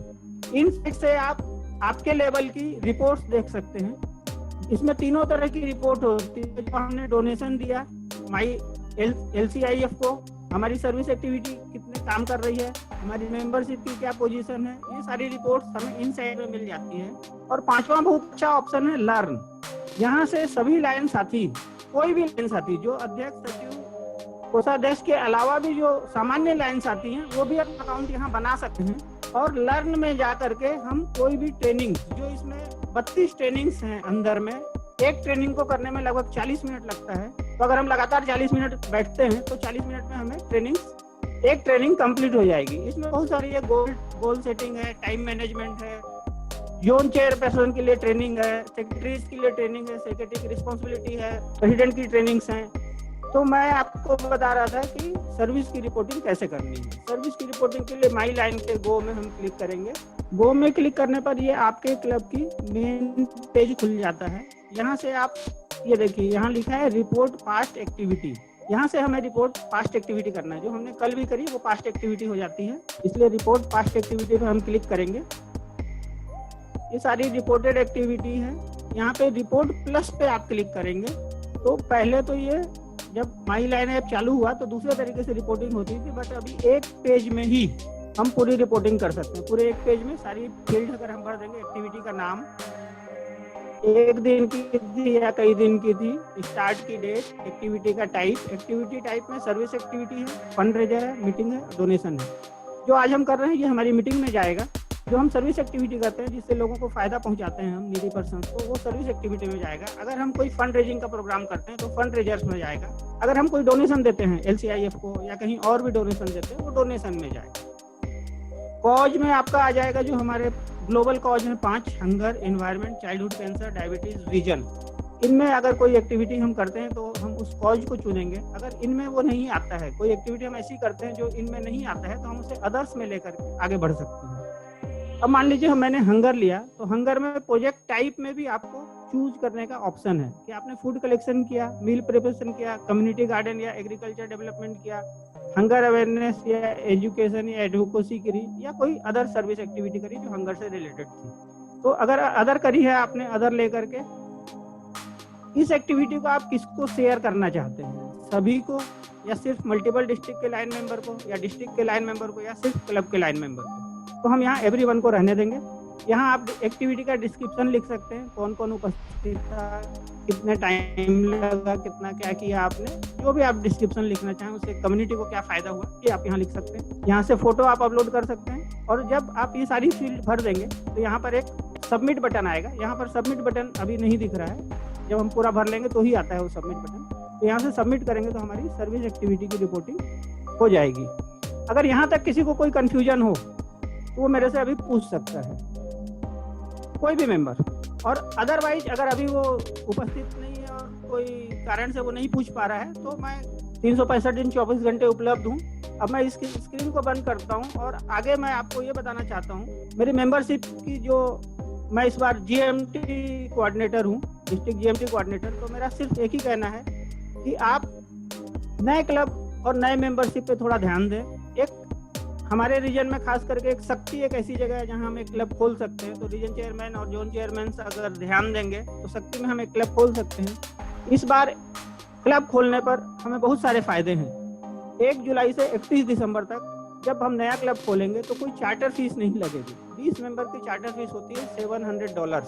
इन साइट से आप आपके लेवल की रिपोर्ट्स देख सकते हैं। इसमें तीनों तरह की रिपोर्ट होती है। जो हमने डोनेशन दिया माई LCIF को, हमारी सर्विस एक्टिविटी कितने काम कर रही है, हमारी मेंबरशिप की क्या पोजीशन है, ये सारी रिपोर्ट्स हमें इन साइट में मिल जाती है। और 5वां बहुत अच्छा ऑप्शन है लर्न। यहाँ से सभी लाइन साथी, कोई भी लाइन साथी जो अध्यक्ष, सचिव, कोषाध्यक्ष के अलावा भी जो सामान्य लाइन साथी हैं वो भी अपना अकाउंट यहाँ बना सकते हैं। और लर्न में जा करके हम कोई भी ट्रेनिंग, जो इसमें 32 ट्रेनिंग्स हैं अंदर में, एक ट्रेनिंग को करने में लगभग 40 मिनट लगता है। तो अगर हम लगातार 40 मिनट बैठते हैं तो 40 मिनट में हमें एक ट्रेनिंग कंप्लीट हो जाएगी। इसमें बहुत सारी है, गोल सेटिंग है, टाइम मैनेजमेंट है, जोन चेयरपर्सन के लिए ट्रेनिंग है, सेक्रेटरीज के लिए ट्रेनिंग है, सेक्रेटरी की रिस्पॉन्सिबिलिटी है, प्रेसिडेंट की ट्रेनिंग्स हैं। तो मैं आपको बता रहा था कि सर्विस की रिपोर्टिंग कैसे करनी है। सर्विस की रिपोर्टिंग के लिए माई लाइन के गो में हम क्लिक करेंगे। गो में क्लिक करने पर ये आपके क्लब की मेन पेज खुल जाता है। यहाँ से आप ये देखिए, यहाँ लिखा है रिपोर्ट पास्ट एक्टिविटी। यहाँ से हमें रिपोर्ट पास्ट एक्टिविटी करना है। जो हमने कल भी करी वो पास्ट एक्टिविटी हो जाती है, इसलिए रिपोर्ट पास्ट एक्टिविटी पे हम क्लिक करेंगे। ये सारी रिपोर्टेड एक्टिविटी है। यहाँ पे रिपोर्ट प्लस पे आप क्लिक करेंगे तो पहले तो ये जब माई लाइन ऐप चालू हुआ तो दूसरे तरीके से रिपोर्टिंग होती थी, बट अभी एक पेज में ही हम पूरी रिपोर्टिंग कर सकते हैं। पूरे एक पेज में सारी फील्ड अगर हम भर देंगे, एक्टिविटी का नाम, एक दिन की थी या कई दिन की थी, स्टार्ट की डेट, एक्टिविटी का टाइप, एक्टिविटी टाइप में सर्विस एक्टिविटी है, फंड रेजर है, मीटिंग है, डोनेशन है। जो आज हम कर रहे हैं ये हमारी मीटिंग में जाएगा। जो हम सर्विस एक्टिविटी करते हैं जिससे लोगों को फायदा पहुंचाते हैं हम नीडी पर्सन को, वो सर्विस एक्टिविटी में जाएगा। अगर हम कोई फंड रेजिंग का प्रोग्राम करते हैं तो फंड रेजर्स में जाएगा। अगर हम कोई डोनेशन देते हैं LCIF को या कहीं और भी डोनेशन देते हैं वो डोनेशन में जाएगा। कॉज में आपका आ जाएगा जो हमारे ग्लोबल कॉज में 5, hunger, environment, childhood cancer, diabetes, region. इनमें अगर कोई एक्टिविटी हम करते हैं तो हम उस कॉज को चुनेंगे। अगर इनमें वो नहीं आता है, कोई एक्टिविटी हम ऐसी करते हैं जो इनमें नहीं आता है, तो हम उसे अदर्स में लेकर आगे बढ़ सकते हैं। अब मान लीजिए मैंने हंगर लिया, तो हंगर में प्रोजेक्ट टाइप में भी आपको चूज करने का ऑप्शन है कि आपने फूड कलेक्शन किया, मील प्रिपरेशन किया, कम्युनिटी गार्डन या एग्रीकल्चर डेवलपमेंट किया, हंगर अवेयरनेस या एजुकेशन या एडवोकेसी करी, या कोई अदर सर्विस एक्टिविटी करी जो हंगर से रिलेटेड थी। तो अगर अदर करी है आपने, अदर लेकर के इस एक्टिविटी को आप किसको शेयर करना चाहते हैं, सभी को या सिर्फ मल्टीपल डिस्ट्रिक्ट के लाइन मेंबर को, या डिस्ट्रिक्ट के लाइन मेंबर को, या सिर्फ क्लब के लाइन मेंबर को। तो हम यहाँ एवरीवन को रहने देंगे। यहाँ आप एक्टिविटी का डिस्क्रिप्शन लिख सकते हैं, कौन कौन उपस्थित था, कितने टाइम लगा, कितना क्या किया आपने, जो भी आप डिस्क्रिप्शन लिखना चाहें, उससे कम्युनिटी को क्या फायदा हुआ ये आप यहाँ लिख सकते हैं। यहाँ से फोटो आप अपलोड कर सकते हैं। और जब आप ये सारी फील्ड भर देंगे तो यहाँ पर एक सबमिट बटन आएगा। यहाँ पर सबमिट बटन अभी नहीं दिख रहा है, जब हम पूरा भर लेंगे तो ही आता है वो सबमिट बटन। तो यहाँ से सबमिट करेंगे तो हमारी सर्विस एक्टिविटी की रिपोर्टिंग हो जाएगी। अगर यहाँ तक किसी को कोई कंफ्यूजन हो तो वो मेरे से अभी पूछ सकता है, कोई भी मेंबर। और अदरवाइज अगर अभी वो उपस्थित नहीं है और कोई कारण से वो नहीं पूछ पा रहा है तो मैं 365 दिन 24 घंटे उपलब्ध हूँ। अब मैं इसकी स्क्रीन को बंद करता हूँ और आगे मैं आपको ये बताना चाहता हूँ, मेरी मेंबरशिप की जो मैं इस बार GMT कोऑर्डिनेटर हूँ, डिस्ट्रिक्ट GMT कोऑर्डिनेटर। तो मेरा सिर्फ एक ही कहना है कि आप नए क्लब और नए मेंबरशिप पे थोड़ा ध्यान दें। एक हमारे रीजन में खास करके एक शक्ति एक ऐसी जगह है जहां हम एक क्लब खोल सकते हैं। तो रीजन चेयरमैन और जोन चेयरमैन अगर ध्यान देंगे तो शक्ति में हम एक क्लब खोल सकते हैं। इस बार क्लब खोलने पर हमें बहुत सारे फायदे हैं। 1 जुलाई से 31 दिसंबर तक जब हम नया क्लब खोलेंगे तो कोई चार्टर फीस नहीं लगेगी। 20 मेंबर की चार्टर फीस होती है $700,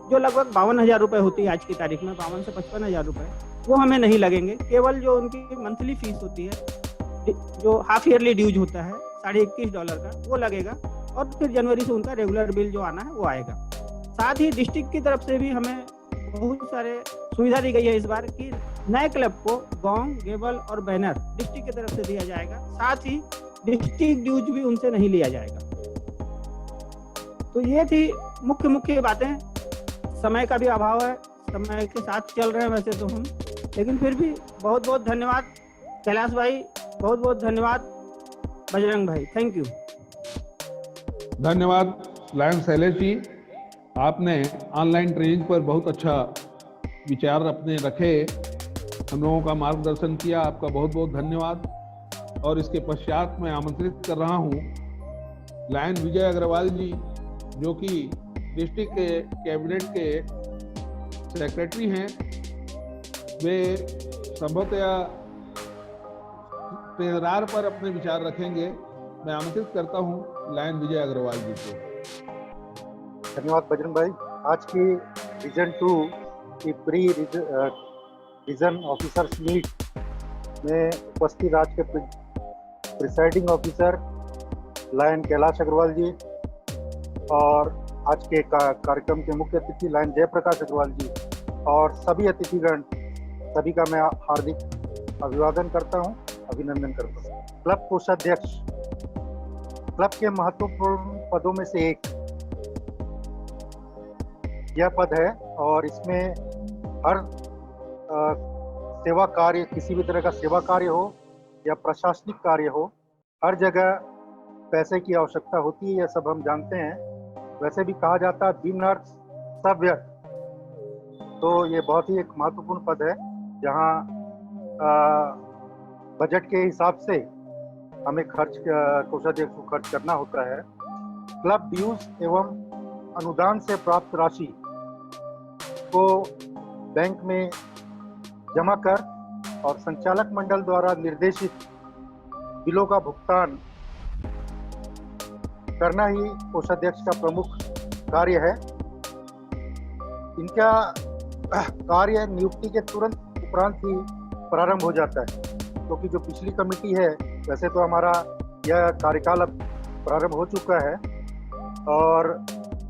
जो लगभग 52,000 रुपये होती है आज की तारीख में, 52 से 55,000 रुपये। वो हमें नहीं लगेंगे। केवल जो उनकी मंथली फीस होती है, जो हाफ ईयरली ड्यूज होता है $21.5 का, वो लगेगा। और फिर जनवरी से उनका रेगुलर बिल जो आना है वो आएगा। साथ ही डिस्ट्रिक्ट की तरफ से भी हमें बहुत सारे सुविधा दी गई है इस बार कि नए क्लब को गोंग, गेबल और बैनर डिस्ट्रिक्ट की तरफ से दिया जाएगा। साथ ही डिस्ट्रिक्ट ड्यूज भी उनसे नहीं लिया जाएगा। तो ये थी मुख्य बातें, समय का भी अभाव है, समय के साथ चल रहे हैं वैसे तो हम, लेकिन फिर भी बहुत बहुत धन्यवाद कैलाश भाई, बहुत बहुत धन्यवाद बजरंग भाई, थैंक यू। धन्यवाद लायन शैलेश जी, आपने ऑनलाइन ट्रेनिंग पर बहुत अच्छा विचार अपने रखे, हम लोगों का मार्गदर्शन किया, आपका बहुत बहुत धन्यवाद। और इसके पश्चात मैं आमंत्रित कर रहा हूं लायन विजय अग्रवाल जी, जो कि डिस्ट्रिक्ट के कैबिनेट के सेक्रेटरी हैं। वे संभवतया पेरार पर अपने विचार रखेंगे। मैं आमंत्रित करता हूं लायन विजय अग्रवाल जी को। धन्यवाद बजरंग भाई। आज की रीजन 2 की प्री रीजन ऑफिसर्स मीट में उपस्थित आज के presiding officer lion Kailash Agarwal ji और आज के कार्यक्रम के मुख्य अतिथि लायन जयप्रकाश अग्रवाल जी और सभी अतिथिगण, सभी का मैं हार्दिक अभिवादन करता हूं, अभिनंदन करता हूं। क्लब कोषाध्यक्ष क्लब के महत्वपूर्ण पदों में से एक यह पद है और इसमें हर सेवा कार्य, किसी भी तरह का सेवा कार्य हो या प्रशासनिक कार्य हो, हर जगह पैसे की आवश्यकता होती है, यह सब हम जानते हैं। वैसे भी कहा जाता है बिन अर्थ सब व्यर्थ, तो ये बहुत ही एक महत्वपूर्ण पद है जहाँ बजट के हिसाब से हमें कोषाध्यक्ष को खर्च करना होता है। क्लब ड्यूज एवं अनुदान से प्राप्त राशि को बैंक में जमा कर और संचालक मंडल द्वारा निर्देशित बिलों का भुगतान करना ही कोषाध्यक्ष का प्रमुख कार्य है। इनका कार्य नियुक्ति के तुरंत उपरांत ही प्रारंभ हो जाता है, क्योंकि जो पिछली कमेटी है, वैसे तो हमारा यह कार्यकाल अब प्रारंभ हो चुका है और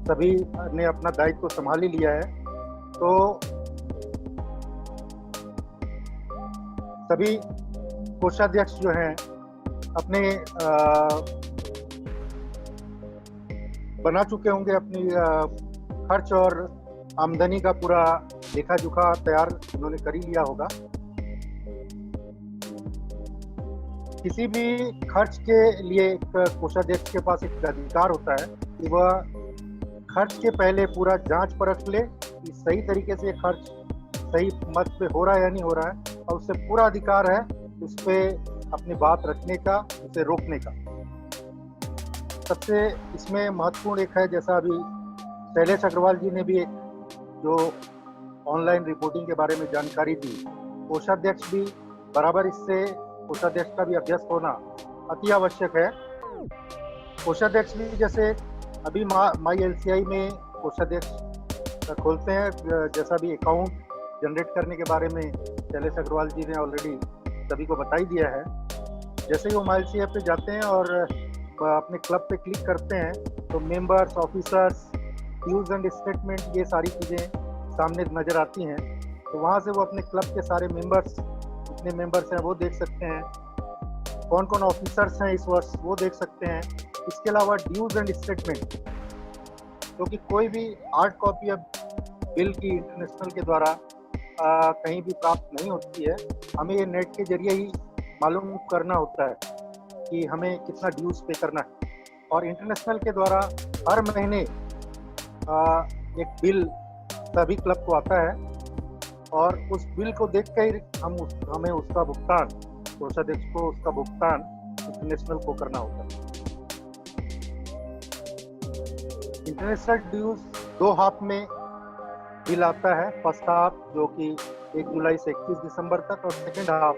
सभी ने अपना दायित्व संभाल ही लिया है, तो सभी कोषाध्यक्ष जो हैं अपने बना चुके होंगे, अपनी खर्च और आमदनी का पूरा लेखा जोखा तैयार उन्होंने कर ही लिया होगा। किसी भी खर्च के लिए कोषाध्यक्ष के पास एक अधिकार होता है कि वह खर्च के पहले पूरा जांच परख ले कि सही तरीके से खर्च सही मत पे हो रहा है या नहीं हो रहा है, और उससे पूरा अधिकार है उस पर अपनी बात रखने का, उसे रोकने का। सबसे इसमें महत्वपूर्ण एक है, जैसा अभी शैलेश अग्रवाल जी ने भी एक जो ऑनलाइन रिपोर्टिंग के बारे में जानकारी दी, कोषाध्यक्ष भी बराबर इससे कोषाध्यक्ष का भी अभ्यस्त होना अति आवश्यक है। कोषाध्यक्ष भी जैसे अभी माई एलसीआई में कोषाध्यक्ष खोलते हैं, जैसा भी अकाउंट जनरेट करने के बारे में शैलेश अग्रवाल जी ने ऑलरेडी सभी को बता ही दिया है। जैसे ही वो माई एलसीआई पे जाते हैं और अपने क्लब पे क्लिक करते हैं तो members, officers, dues and statement, ये सारी चीज़ें सामने नज़र आती हैं। तो वहाँ से वो अपने क्लब के सारे मेंबर्स, कितने मेंबर्स हैं वो देख सकते हैं, कौन कौन ऑफिसर्स हैं इस वर्ष वो देख सकते हैं। इसके अलावा ड्यूज एंड स्टेटमेंट, क्योंकि कोई भी हार्ड कॉपी अब बिल की इंटरनेशनल के द्वारा कहीं भी प्राप्त नहीं होती है, हमें ये नेट के जरिए ही मालूम करना होता है कि हमें कितना ड्यूज पे करना है। और इंटरनेशनल के द्वारा हर महीने एक बिल सभी क्लब को आता है और उस बिल को देख कर हमें उसका भुगतान, कोषाध्यक्ष को उसका भुगतान इंटरनेशनल को करना होता है। इंटरनेशनल ड्यूज 2 हाफ में बिल आता है। फर्स्ट हाफ जो कि 1 जुलाई से 21 दिसंबर तक, और सेकेंड हाफ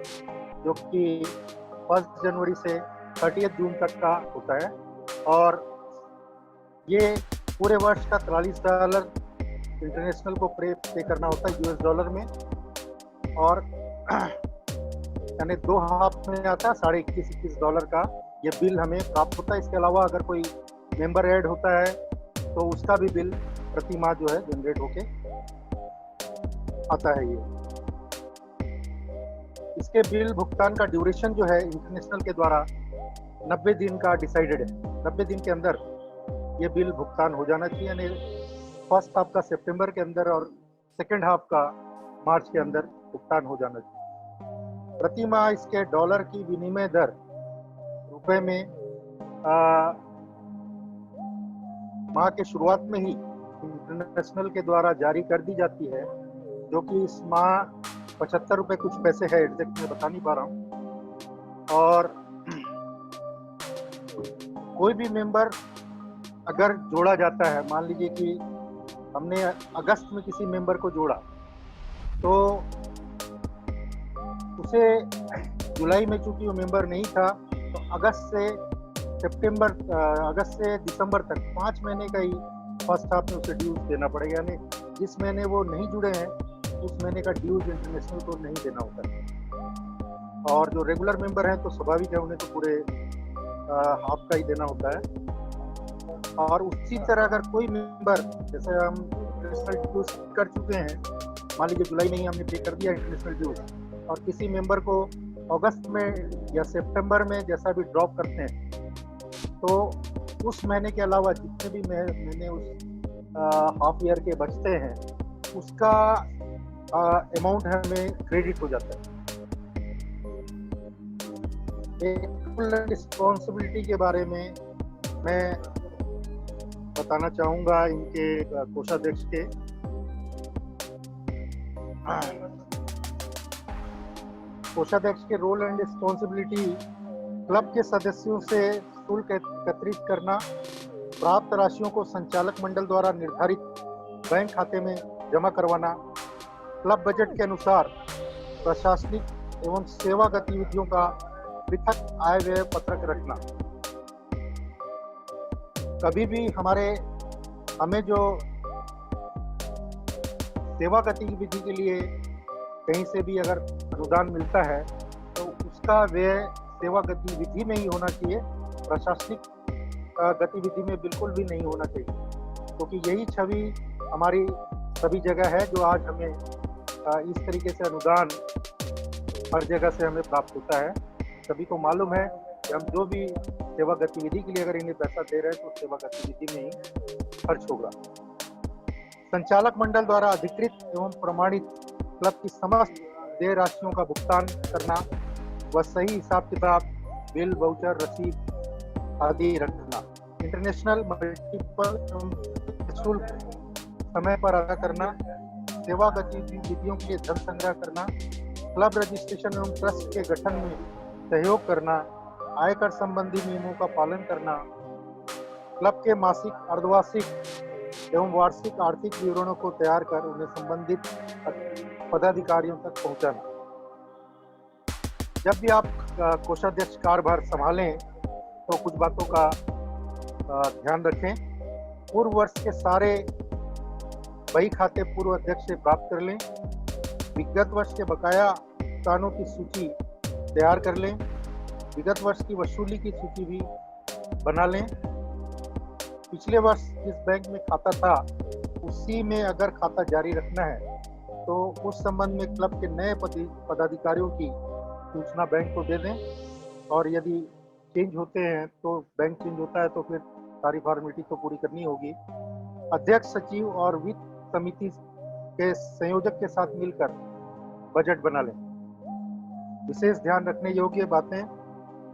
जो कि 1 जनवरी से 30 जून तक का होता है। और ये पूरे वर्ष का $43 इंटरनेशनल को पे करना होता है US डॉलर में, और यानी 2 हाफ में आता है $21.21 का ये बिल हमें प्राप्त होता है। इसके अलावा अगर कोई मेंबर ऐड होता है तो उसका भी बिल प्रति माह जो है जनरेट होके आता है। ये इसके बिल भुगतान का ड्यूरेशन जो है इंटरनेशनल के द्वारा 90 दिन का डिसाइडेड है। 90 दिन के अंदर ये बिल भुगतान हो जाना चाहिए, यानी फर्स्ट हाफ का सितंबर के अंदर और सेकेंड हाफ का मार्च के अंदर भुगतान हो जाना चाहिए। प्रति माह इसके डॉलर की विनिमय दर रुपए में माह के शुरुआत में ही इंटरनेशनल के द्वारा जारी कर दी जाती है, जो कि इस माह 75 रुपए कुछ पैसे है, एग्जैक्ट मैं बता नहीं पा रहा हूँ। और कोई भी मेंबर अगर जोड़ा जाता है, मान लीजिए कि हमने अगस्त में किसी मेंबर को जोड़ा, तो उसे जुलाई में चूंकि वो मेंबर नहीं था, तो अगस्त से दिसंबर तक 5 महीने का ही फर्स्ट हाफ में उसे ड्यूज देना पड़ेगा। यानी जिस महीने वो नहीं जुड़े हैं उस महीने का ड्यूज इंटरनेशनल को नहीं देना होता है। और जो रेगुलर मेंबर हैं तो स्वाभाविक है, उन्हें तो पूरे हाफ का ही देना होता है। और उसी तरह अगर कोई मेंबर, जैसे हम इंटरनेशनल ड्यूज कर चुके हैं, मान लीजिए जुलाई में ही हमने पे कर दिया इंटरनेशनल ड्यूज, और किसी मेंबर को अगस्त में या सितंबर में जैसा भी ड्रॉप करते हैं, तो उस महीने के अलावा जितने भी महीने उस हाफ ईयर के बचते हैं, उसका अमाउंट हमें क्रेडिट हो जाता है। रिस्पॉन्सिबिलिटी के बारे में मैं बताना चाहूँगा इनके कोषाध्यक्ष के। कोषाध्यक्ष के रोल एंड रिस्पॉन्सिबिलिटी क्लब के सदस्यों से शुल्क एकत्रित करना, प्राप्त राशियों को संचालक मंडल द्वारा निर्धारित बैंक खाते में जमा करवाना, क्लब बजट के अनुसार प्रशासनिक एवं सेवा गतिविधियों का पृथक आय व्यय पत्रक रखना। कभी भी हमें जो सेवा गतिविधि के लिए कहीं से भी अगर अनुदान मिलता है, तो उसका व्यय सेवा गतिविधि में ही होना चाहिए, प्रशासनिक गतिविधि में बिल्कुल भी नहीं होना चाहिए, क्योंकि यही छवि हमारी सभी जगह है, जो आज हमें इस तरीके से अनुदान हर जगह से हमें प्राप्त होता है। सभी को मालूम है कि हम जो भी सेवा गतिविधि के लिए अगर इन्हें पैसा दे रहे हैं, तो सेवा गतिविधि में ही खर्च होगा। संचालक मंडल द्वारा अधिकृत एवं प्रमाणित क्लब की समस्त देय राशियों का भुगतान करना व सही हिसाब किताब, बिल, वाउचर, रसीद आदि रखना। इंटरनेशनल मल्टीपल शुल्क समय पर अदा करना, सेवा गतिविधियों के लिए धन संग्रह करना, क्लब रजिस्ट्रेशन एवं ट्रस्ट के गठन में सहयोग करना, आयकर संबंधी नियमों का पालन करना, क्लब के मासिक, अर्धवार्षिक एवं वार्षिक आर्थिक विवरणों को तैयार कर उन्हें संबंधित पदाधिकारियों तक पहुंचाना। जब भी आप कोषाध्यक्ष कार्यभार संभालें, तो कुछ बातों का ध्यान रखें। पूर्व वर्ष के सारे बही खाते पूर्व अध्यक्ष से प्राप्त कर लें। विगत वर्ष के बकाया भुगतानों की सूची तैयार कर लें। विगत वर्ष की वसूली की सूची भी बना लें। पिछले वर्ष जिस बैंक में खाता था, उसी में अगर खाता जारी रखना है, तो उस संबंध में क्लब के नए पदाधिकारियों की सूचना बैंक को दे दें। और यदि चेंज होते हैं, तो बैंक चेंज होता है, तो फिर सारी फॉर्मेलिटी तो पूरी करनी होगी। अध्यक्ष, सचिव और वित्त समिति के संयोजक के साथ मिलकर बजट बना लें। विशेष ध्यान रखने योग्य बातें,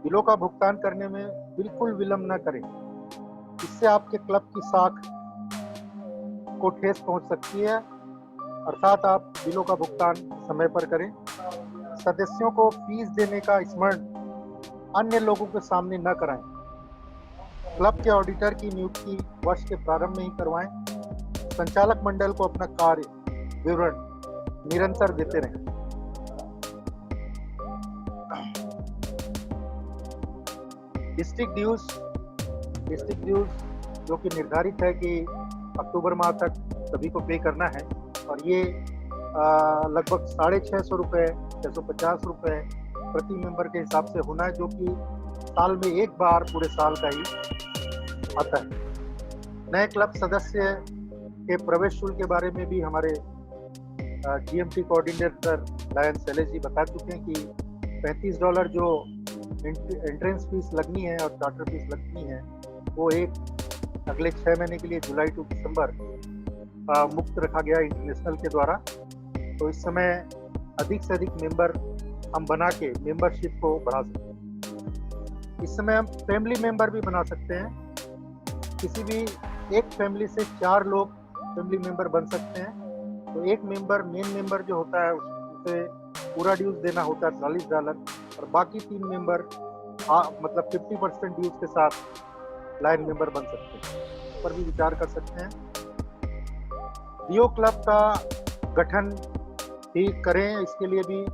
बिलों का भुगतान करने में बिल्कुल विलंब न करें। इससे आपके क्लब की साख को ठेस पहुंच सकती है, अर्थात आप बिलों का भुगतान समय पर करें। सदस्यों को फीस देने का स्मरण अन्य लोगों के सामने न कराएं। क्लब के ऑडिटर की नियुक्ति वर्ष के प्रारंभ में ही करवाएं। संचालक मंडल को अपना कार्य विवरण निरंतर देते रहें। डिस्ट्रिक्ट ड्यूज जो कि निर्धारित है कि अक्टूबर माह तक सभी को पे करना है, और ये लगभग 650 रुपये, 650 रुपये प्रति मेंबर के हिसाब से होना है, जो कि साल में एक बार पूरे साल का ही आता है। नए क्लब सदस्य के प्रवेश शुल्क के बारे में भी हमारे GMT coordinator Lion Shailesh ji बता चुके हैं कि $35 जो एंट्रेंस फीस लगनी है और चार्टर फीस लगनी है, वो अगले 6 महीने के लिए जुलाई टू दिसंबर मुक्त रखा गया इंटरनेशनल के द्वारा। तो इस समय अधिक से अधिक मेंबर हम बना के मेंबरशिप को बढ़ा सकते हैं। इस समय हम फैमिली मेंबर भी बना सकते हैं। किसी भी एक फैमिली से 4 लोग फैमिली मेंबर बन सकते हैं। तो एक मेंबर, मेन मेंबर जो होता है उसे पूरा ड्यूज देना होता है $40 और बाकी 3 मेंबर मतलब 50% ड्यूज के साथ लाइन मेंबर बन सकते हैं। इस पर भी विचार कर सकते हैं। लियो क्लब का गठन भी करें, इसके लिए भी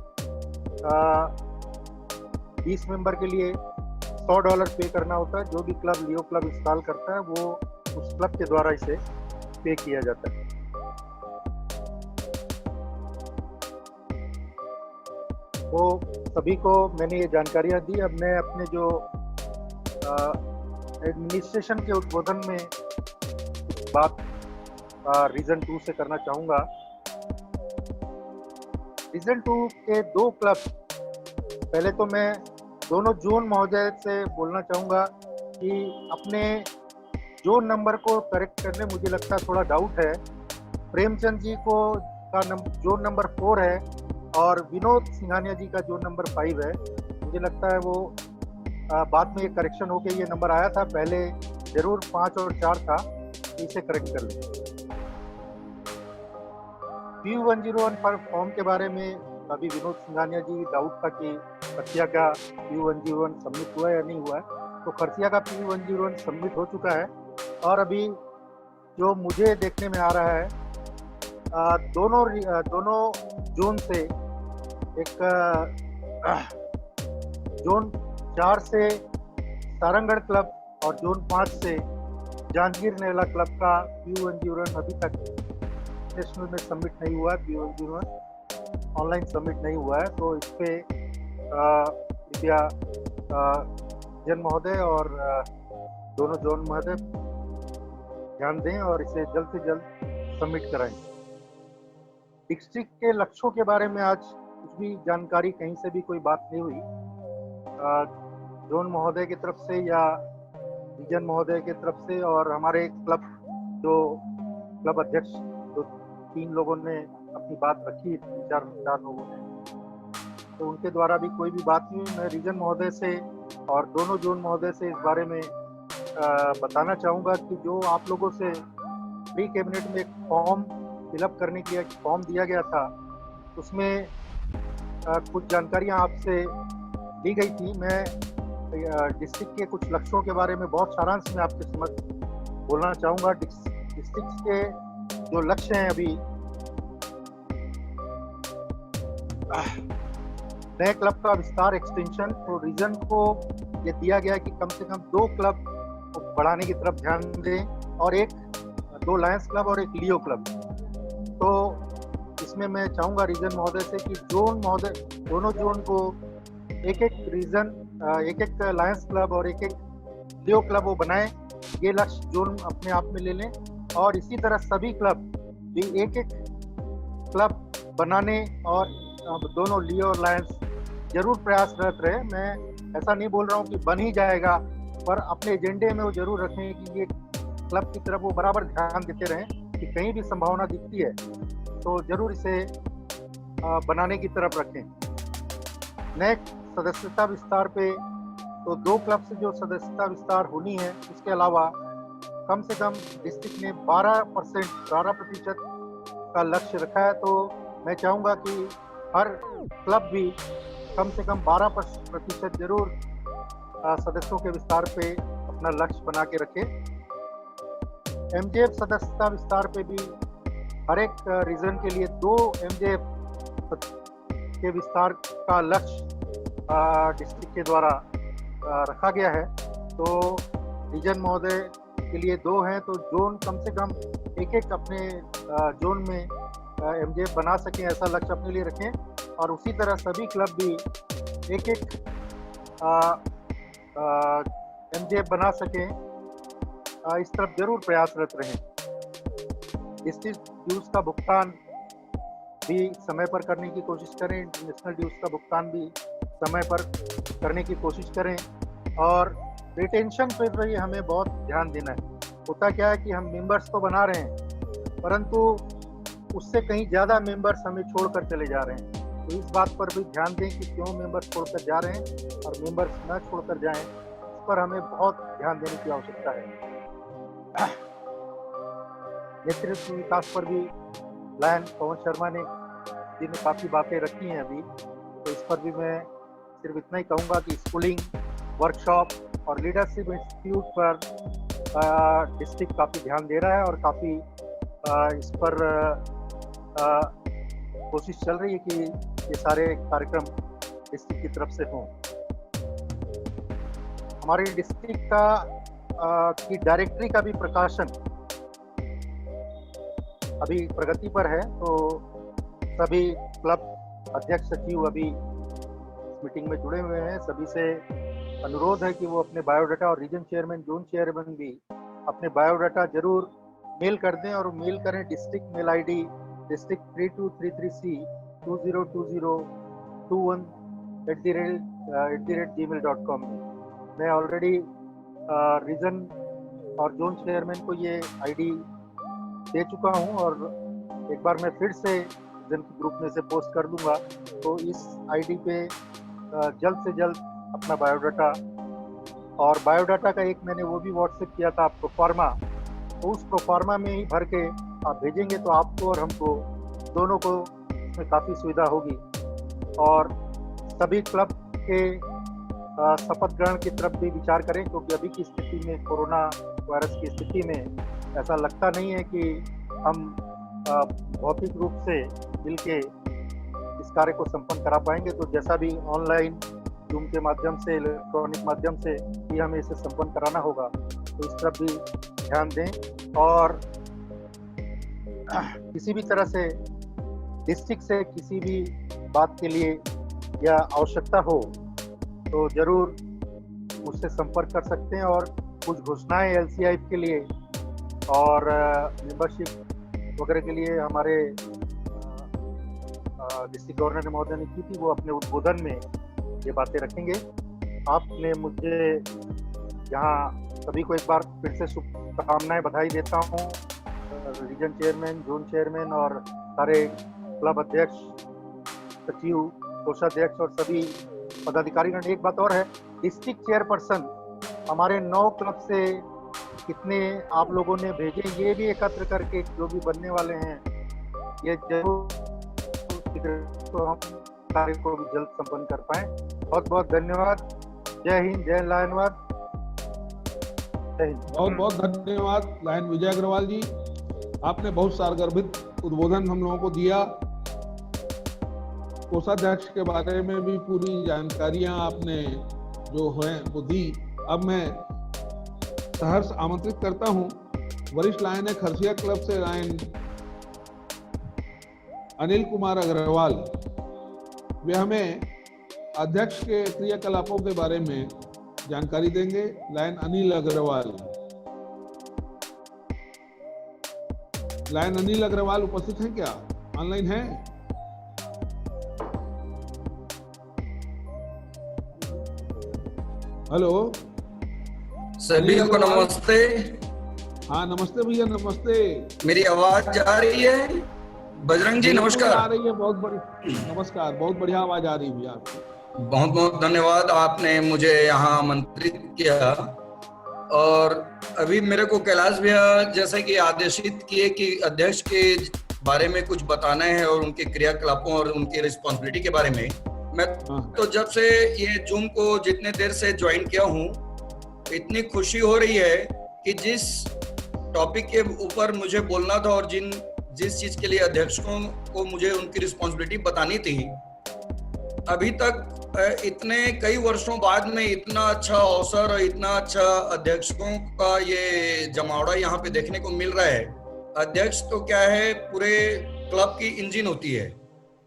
20 मेंबर के लिए $100 पे करना होता है। जो भी क्लब लियो क्लब इंस्टॉल करता है वो उस क्लब के द्वारा इसे पे किया जाता है। तो सभी को मैंने ये जानकारियां दी। अब मैं अपने जो एडमिनिस्ट्रेशन के उद्बोधन में कुछ बात रीजन 2 से करना चाहूँगा। रीजन 2 के 2 क्लब, पहले तो मैं दोनों जोन महोदय से बोलना चाहूँगा कि अपने जोन नंबर को करेक्ट करने मुझे लगता है थोड़ा डाउट है। प्रेमचंद जी को का जोन नंबर 4 है और विनोद सिंघानिया जी का जोन नंबर 5 है। मुझे लगता है वो बाद में ये करेक्शन होके ये नंबर आया था, पहले जरूर 5 और 4 था, इसे करेक्ट कर लें। PU101 पर फॉर्म के बारे में अभी विनोद सिंघानिया जी डाउट था कि खरसिया का PU101 सबमिट हुआ है या नहीं हुआ है। तो खरसिया का PU101 सबमिट हो चुका है और अभी जो मुझे देखने में आ रहा है दोनों जोन से एक जोन 4 से सारंगढ़ क्लब और जोन 5 से जांजगीर नेला क्लब का PU101 अभी तक नेशनल में सबमिट नहीं हुआ है। PU101 ऑनलाइन सबमिट नहीं हुआ है। तो इस पे कृपया जन महोदय और दोनों जोन महोदय ध्यान दें और इसे जल्द से जल्द सबमिट कराएं। डिस्ट्रिक्ट के लक्ष्यों के बारे में आज कुछ भी जानकारी कहीं से भी कोई बात नहीं हुई। जोन महोदय की तरफ से या रीजन महोदय की तरफ से और हमारे क्लब जो क्लब अध्यक्ष जो 3 लोगों ने अपनी बात रखी, 4 लोगों ने, तो उनके द्वारा भी कोई भी बात नहीं। मैं रीजन महोदय से और दोनों जोन महोदय से इस बारे में बताना चाहूँगा कि जो आप लोगों से प्री कैबिनेट में एक फॉर्म फिलअप करने के लिए फॉर्म दिया गया था, उसमें कुछ जानकारियां आपसे दी गई थी। मैं डिस्ट्रिक्ट के कुछ लक्ष्यों के बारे में बहुत सारांश में आपके समक्ष बोलना चाहूँगा। डिस्ट्रिक्ट के जो लक्ष्य हैं, अभी नए क्लब का विस्तार एक्सटेंशन, तो रीजन को ये दिया गया है कि कम से कम 2 क्लब को बढ़ाने की तरफ ध्यान दें और 2 लायंस क्लब और 1 लियो क्लब। तो इसमें मैं चाहूँगा रीजन महोदय से कि जोन महोदय दोनों जोन को एक एक लायंस क्लब और एक लियो क्लब वो बनाएं। ये लक्ष्य जोन अपने आप में ले लें और इसी तरह सभी क्लब भी एक क्लब बनाने और दोनों लियो और लायंस जरूर प्रयासरत रहे। मैं ऐसा नहीं बोल रहा हूँ कि बन ही जाएगा, पर अपने एजेंडे में वो जरूर रखें कि ये क्लब की तरफ वो बराबर ध्यान देते रहें कि कहीं भी संभावना दिखती है तो जरूर इसे बनाने की तरफ रखें। नए सदस्यता विस्तार पे तो 2 क्लब से जो सदस्यता विस्तार होनी है, उसके अलावा कम से कम डिस्ट्रिक्ट ने 12% का लक्ष्य रखा है। तो मैं चाहूँगा कि हर क्लब भी कम से कम 12% जरूर सदस्यों के विस्तार पे अपना लक्ष्य बना के रखे। MJF सदस्यता विस्तार पे भी हर एक रीजन के लिए 2 MJF के विस्तार का लक्ष्य डिस्ट्रिक्ट के द्वारा रखा गया है। तो रीजन महोदय के लिए 2 हैं, तो जोन कम से कम एक अपने जोन में MJF बना सकें, ऐसा लक्ष्य अपने लिए रखें। और उसी तरह सभी क्लब भी एक MJF बना सकें, इस तरफ जरूर प्रयासरत रहें। डिस्ट्रिक्ट ड्यूज का भुगतान भी समय पर करने की कोशिश करें। इंटरनेशनल ड्यूज का भुगतान भी समय पर करने की कोशिश करें और रिटेंशन पे भी हमें बहुत ध्यान देना है। होता क्या है कि हम मेंबर्स तो बना रहे हैं, परंतु उससे कहीं ज़्यादा मेंबर्स हमें छोड़कर चले जा रहे हैं। तो इस बात पर भी ध्यान दें कि क्यों मेंबर्स छोड़कर जा रहे हैं और मेंबर्स न छोड़कर जाएं, इस पर हमें बहुत ध्यान देने की आवश्यकता है। नेतृत्व विकास पर भी लायन पवन शर्मा जी ने काफ़ी बातें रखी हैं अभी, तो इस पर भी मैं सिर्फ इतना ही कहूँगा कि स्कूलिंग, वर्कशॉप और लीडरशिप इंस्टीट्यूट पर डिस्ट्रिक्ट काफ़ी ध्यान दे रहा है और काफ़ी इस पर कोशिश चल रही है कि ये सारे कार्यक्रम डिस्ट्रिक्ट की तरफ से हों। हमारे डिस्ट्रिक्ट का की डायरेक्टरी का भी प्रकाशन अभी प्रगति पर है, तो सभी क्लब अध्यक्ष सचिव अभी इस मीटिंग में जुड़े हुए हैं। सभी से अनुरोध है कि वो अपने बायोडाटा और रीजन चेयरमैन, जोन चेयरमैन भी अपने बायोडाटा जरूर मेल कर दें और मेल करें डिस्ट्रिक्ट मेल आईडी district3233c2021@gmail.com में। मैं ऑलरेडी रीजन और जोन चेयरमैन को ये आईडी दे चुका हूँ और एक बार मैं फिर से रीजन के ग्रुप में से पोस्ट कर दूंगा। तो इस आईडी पे जल्द से जल्द अपना बायोडाटा, और बायोडाटा का एक मैंने वो भी व्हाट्सएप किया था प्रोफार्मा, तो उस प्रोफार्मा में ही भर के आप भेजेंगे तो आपको और हमको दोनों को इसमें काफ़ी सुविधा होगी। और सभी क्लब के शपथ ग्रहण की तरफ भी विचार करें, क्योंकि अभी की स्थिति में, कोरोना वायरस की स्थिति में ऐसा लगता नहीं है कि हम भौतिक रूप से मिलके इस कार्य को संपन्न करा पाएंगे। तो जैसा भी ऑनलाइन जूम के माध्यम से, इलेक्ट्रॉनिक माध्यम से भी हमें इसे संपन्न कराना होगा, तो इस तरफ भी ध्यान दें। और किसी भी तरह से डिस्ट्रिक्ट से किसी भी बात के लिए या आवश्यकता हो तो जरूर मुझसे संपर्क कर सकते हैं। और कुछ घोषणाएं LCIF के लिए और मेंबरशिप वगैरह के लिए हमारे डिस्ट्रिक्ट गवर्नर महोदय ने की थी, वो अपने उद्बोधन में ये बातें रखेंगे। आपने मुझे यहाँ सभी को एक बार फिर से शुभकामनाएं, बधाई देता हूँ। रीजन चेयरमैन, जोन चेयरमैन और सारे क्लब अध्यक्ष, सचिव, कोषाध्यक्ष और सभी पदाधिकारीगण। एक बात और है, डिस्ट्रिक्ट चेयरपर्सन हमारे 9 क्लब से कितने आप लोगों ने भेजे, ये भी एकत्र करके जो भी बनने वाले हैं ये जरूर, तो हम कार्य को भी जल्द संपन्न कर पाए। बहुत बहुत धन्यवाद। जय हिंद, जय लायनवाद, जय हिंद। बहुत बहुत धन्यवाद लायन विजय अग्रवाल जी, आपने बहुत सारगर्भित उद्बोधन हम लोगों को दिया। कोषाध्यक्ष के बारे में भी पूरी जानकारियां आपने जो है वो दी। अब मैं सहर्ष आमंत्रित करता हूं वरिष्ठ लायन है खरसिया क्लब से लायन अनिल कुमार अग्रवाल, वे हमें अध्यक्ष के क्रियाकलापों के बारे में जानकारी देंगे। लायन अनिल अग्रवाल, लायन अनिल अग्रवाल उपस्थित हैं क्या? ऑनलाइन हैं? हेलो, सभी को नमस्ते। हाँ नमस्ते भैया, नमस्ते। मेरी आवाज आ रही है? बजरंग जी नमस्कार। आ रही है, बहुत बड़ी नमस्कार, बहुत बढ़िया आवाज आ रही है भैया। बहुत बहुत धन्यवाद, आपने मुझे यहाँ आमंत्रित किया। और अभी मेरे को कैलाश भैया जैसे कि आदेशित किए कि अध्यक्ष के बारे में कुछ बताना है और उनके क्रियाकलापों और उनकी रिस्पॉन्सिबिलिटी के बारे में। मैं तो जब से ये जूम को जितने देर से ज्वाइन किया हूँ, इतनी खुशी हो रही है कि जिस टॉपिक के ऊपर मुझे बोलना था और जिस चीज के लिए अध्यक्षों को मुझे उनकी रिस्पॉन्सिबिलिटी बतानी थी, अभी तक इतने कई वर्षों बाद में इतना अच्छा अवसर और इतना अच्छा अध्यक्षों का ये जमावड़ा यहाँ पे देखने को मिल रहा है। अध्यक्ष तो क्या है, पूरे क्लब की इंजन होती है,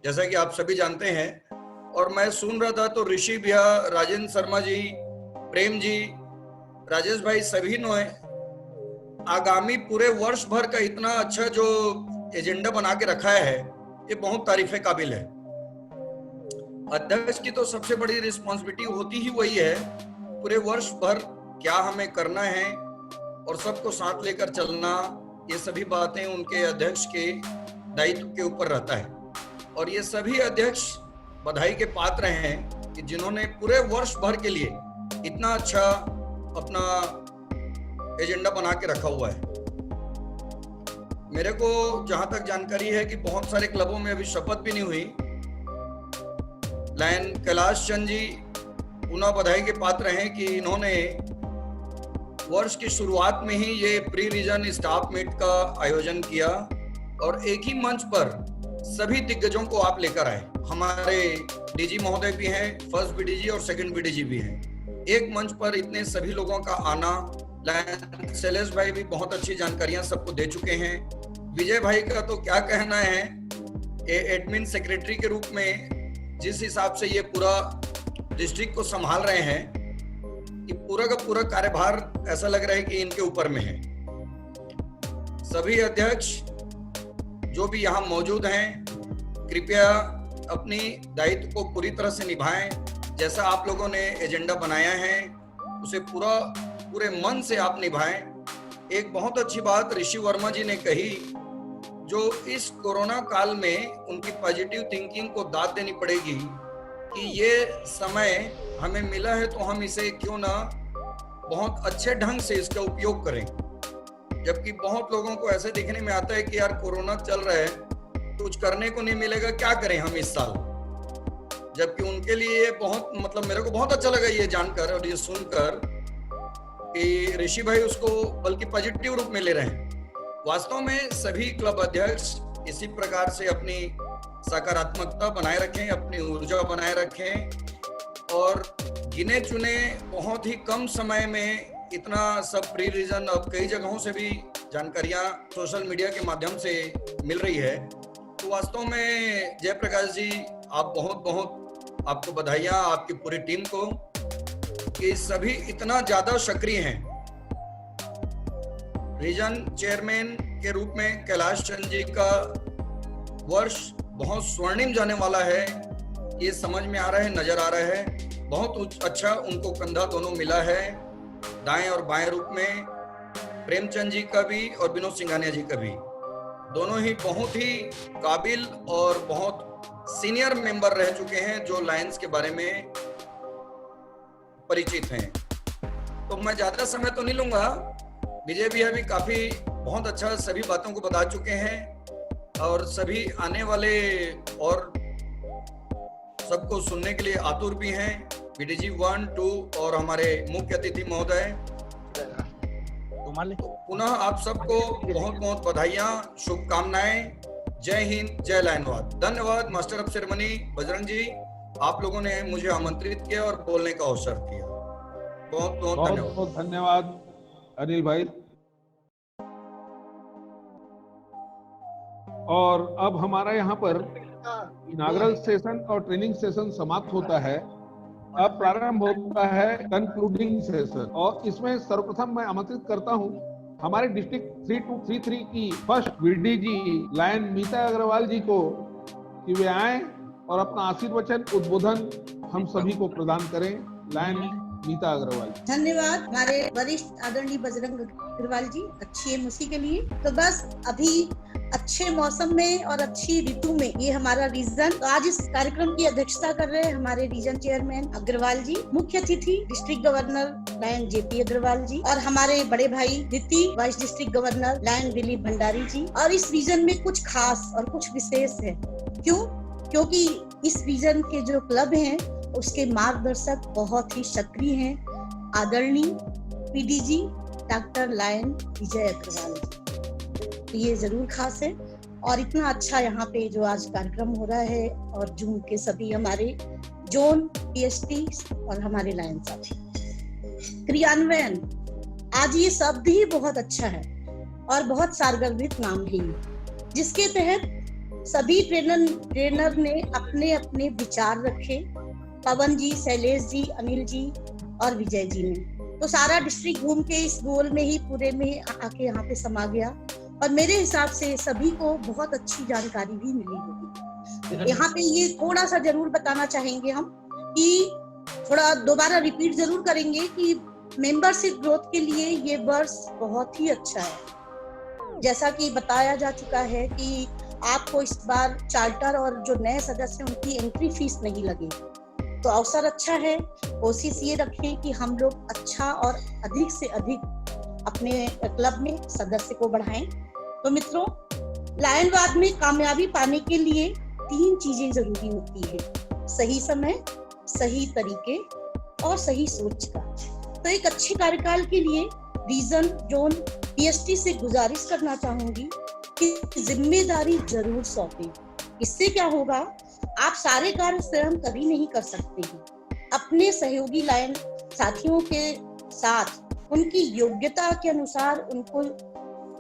जैसा कि आप सभी जानते हैं। और मैं सुन रहा था तो ऋषि भैया, राजेंद्र शर्मा जी, प्रेम जी, राजेश भाई, सभी ने आगामी पूरे वर्ष भर का इतना अच्छा जो एजेंडा बना के रखा है, ये बहुत तारीफे काबिल है। अध्यक्ष की तो सबसे बड़ी रिस्पॉन्सिबिलिटी होती ही वही है, पूरे वर्ष भर क्या हमें करना है और सबको साथ लेकर चलना ये सभी बातें उनके अध्यक्ष के दायित्व के ऊपर रहता है। और ये सभी अध्यक्ष बधाई के पात्र हैं कि जिन्होंने पूरे वर्ष भर के लिए इतना अच्छा अपना एजेंडा बना के रखा हुआ है। मेरे को जहां तक जानकारी है कि बहुत सारे क्लबों में अभी शपथ भी नहीं हुई। लायन कैलाश चंद जी पुनः बधाई के पात्र हैं कि इन्होंने वर्ष की शुरुआत में ही ये प्री रीजन स्टाफ मीट का आयोजन किया और एक ही मंच पर सभी दिग्गजों को आप लेकर आए। हमारे डीजी महोदय भी हैं, फर्स्ट बीडीजी और सेकंड बीडीजी भी हैं। एक मंच पर इतने सभी लोगों का आना, लायन शैलेश भाई भी बहुत अच्छी जानकारियां सबको दे चुके हैं। विजय भाई का तो क्या कहना है, एडमिन सेक्रेटरी के रूप में जिस हिसाब से ये पूरा डिस्ट्रिक्ट को संभाल रहे हैं कि पूरा का पूरा कार्यभार ऐसा लग रहा है कि इनके ऊपर में है। सभी अध्यक्ष जो भी यहाँ मौजूद हैं, कृपया अपनी दायित्व को पूरी तरह से निभाएं। जैसा आप लोगों ने एजेंडा बनाया है उसे पूरे मन से आप निभाएं। एक बहुत अच्छी बात ऋषि वर्मा जी ने कही, जो इस कोरोना काल में उनकी पॉजिटिव थिंकिंग को दाद देनी पड़ेगी कि ये समय हमें मिला है तो हम इसे क्यों ना बहुत अच्छे ढंग से इसका उपयोग करें। जबकि बहुत लोगों को ऐसे दिखने में आता है कि यार कोरोना चल रहा है, कुछ करने को नहीं मिलेगा, क्या करें हम इस साल। जबकि उनके लिए बहुत मेरे को बहुत अच्छा लगा ये जानकर और ये सुनकर कि ऋषि भाई उसको बल्कि पॉजिटिव रूप में ले रहे हैं। वास्तव में सभी क्लब अध्यक्ष इसी प्रकार से अपनी सकारात्मकता बनाए रखें, अपनी ऊर्जा बनाए रखें और गिने चुने बहुत ही कम समय में इतना सब प्री रीजन अब कई जगहों से भी जानकारियां सोशल मीडिया के माध्यम से मिल रही है। तो वास्तव में जयप्रकाश जी, आप बहुत आपको बधाइयां, आपकी पूरी टीम को कि सभी इतना ज्यादा सक्रिय हैं। रीजन चेयरमैन के रूप में कैलाश चंद जी का वर्ष बहुत स्वर्णिम जाने वाला है, ये समझ में आ रहा है, नजर आ रहा है। बहुत अच्छा उनको कंधा दोनों मिला है, दाएं और बाएं रूप में। प्रेमचंद जी का भी और विनोद सिंघानिया जी का भी, दोनों ही बहुत ही काबिल और बहुत सीनियर मेंबर रह चुके हैं जो लायंस के बारे में परिचित हैं। तो मैं ज्यादा समय तो नहीं लूंगा। विजय भैया भी काफी बहुत अच्छा सभी बातों को बता चुके हैं और सभी आने वाले और सबको सुनने के लिए आतुर भी हैं। बीडीजी 1, 2 और हमारे मुख्य अतिथि महोदय, पुनः आप सबको बहुत बहुत बधाइयां, शुभकामनाएं। जय हिंद, जय लायनवाद। धन्यवाद मास्टर ऑफ सेरेमनी बजरंग जी, आप लोगों ने मुझे आमंत्रित किया और बोलने का अवसर दिया। बहुत बहुत धन्यवाद अनिल भाई। और अब हमारा यहाँ पर इनाग्रल सेशन और ट्रेनिंग सेशन समाप्त होता है। अब प्रारंभ होता है कंक्लूडिंग सेशन और इसमें सर्वप्रथम मैं आमंत्रित करता हूं हमारे डिस्ट्रिक्ट 3233 की फर्स्ट बीडीजी लायन मीता अग्रवाल जी को कि वे आए और अपना आशीर्वचन उद्बोधन हम सभी को प्रदान करें। लायन मीता अग्रवाल। धन्यवाद हमारे वरिष्ठ आदरणीय बजरंग अग्रवाल जी, अच्छी एमओसी के लिए। तो बस अभी अच्छे मौसम में और अच्छी ऋतु में ये हमारा रीजन, तो आज इस कार्यक्रम की अध्यक्षता कर रहे हैं हमारे रीजन चेयरमैन अग्रवाल जी, मुख्य अतिथि district governor lion JP Agarwal ji और हमारे बड़े भाई Riti vice district governor lion Dilip Bhandari ji. और इस रीजन में कुछ खास और कुछ विशेष है। क्योंकि इस रीजन के जो क्लब हैं उसके मार्गदर्शक बहुत ही सक्रिय हैं, आदरणीय PDG doctor Lion Vijay Agarwal जी। तो ये जरूर खास है। और इतना अच्छा यहाँ पे जो आज कार्यक्रम हो रहा है और जून के सभी हमारे जोन पीएसटी और हमारे लायन साथी क्रियान्वयन, आज ये शब्द ही बहुत अच्छा है और बहुत सारगर्भित नाम भी, जिसके तहत सभी ट्रेनर ने अपने अपने विचार रखे। पवन जी, शैलेश जी, अनिल जी और विजय जी ने तो सारा डिस्ट्रिक्ट घूम के इस गोल में ही पूरे में आके यहाँ पे समा गया और मेरे हिसाब से सभी को बहुत अच्छी जानकारी भी मिली होगी। यहाँ पे ये थोड़ा सा जरूर बताना चाहेंगे हम कि थोड़ा दोबारा रिपीट जरूर करेंगे कि मेंबरशिप ग्रोथ के लिए ये वर्ष बहुत ही अच्छा है। जैसा कि बताया जा चुका है कि आपको इस बार चार्टर और जो नए सदस्य हैं उनकी एंट्री फीस नहीं लगे, तो अवसर अच्छा है। कोशिश ये रखें कि हम लोग अच्छा और अधिक से अधिक अपने क्लब में सदस्य को बढ़ाएं। तो मित्रों, लायनवाद में कामयाबी पाने के लिए 3 चीजें जरूरी होती है: सही समय, सही तरीके और सही सोच का। तो एक अच्छे कार्यकाल के लिए रीजन, जोन, पीएसटी से गुजारिश करना चाहूंगी कि जिम्मेदारी जरूर सौंपें। इससे क्या होगा, आप सारे कार्य स्वयं कभी नहीं कर सकते हैं। अपने सहयोगी लायन साथियों के साथ उनकी योग्यता के अनुसार उनको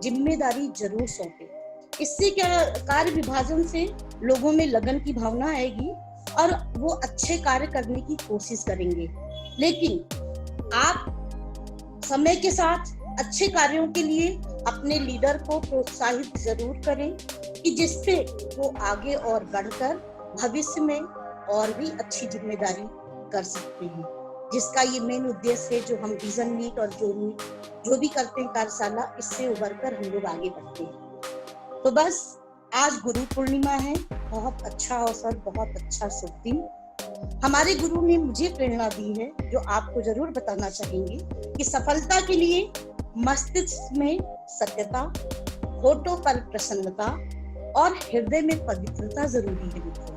जिम्मेदारी जरूर सौंपें। इससे क्या, कार्य विभाजन से लोगों में लगन की भावना आएगी और वो अच्छे कार्य करने की कोशिश करेंगे। लेकिन आप समय के साथ अच्छे कार्यों के लिए अपने लीडर को प्रोत्साहित जरूर करें कि जिससे वो आगे और बढ़कर भविष्य में और भी अच्छी जिम्मेदारी कर सकते हैं, जिसका ये मेन उद्देश्य है। जो हम रीजन मीट और जो भी करते हैं कार्यशाला, इससे उभर कर हम लोग आगे बढ़ते हैं। तो बस आज गुरु पूर्णिमा है, बहुत अच्छा अवसर, बहुत अच्छा शुभ दिन। हमारे गुरु ने मुझे प्रेरणा दी है, जो आपको जरूर बताना चाहेंगे कि सफलता के लिए मस्तिष्क में सत्यता, होठों पर प्रसन्नता और हृदय में पवित्रता जरूरी है मित्रों।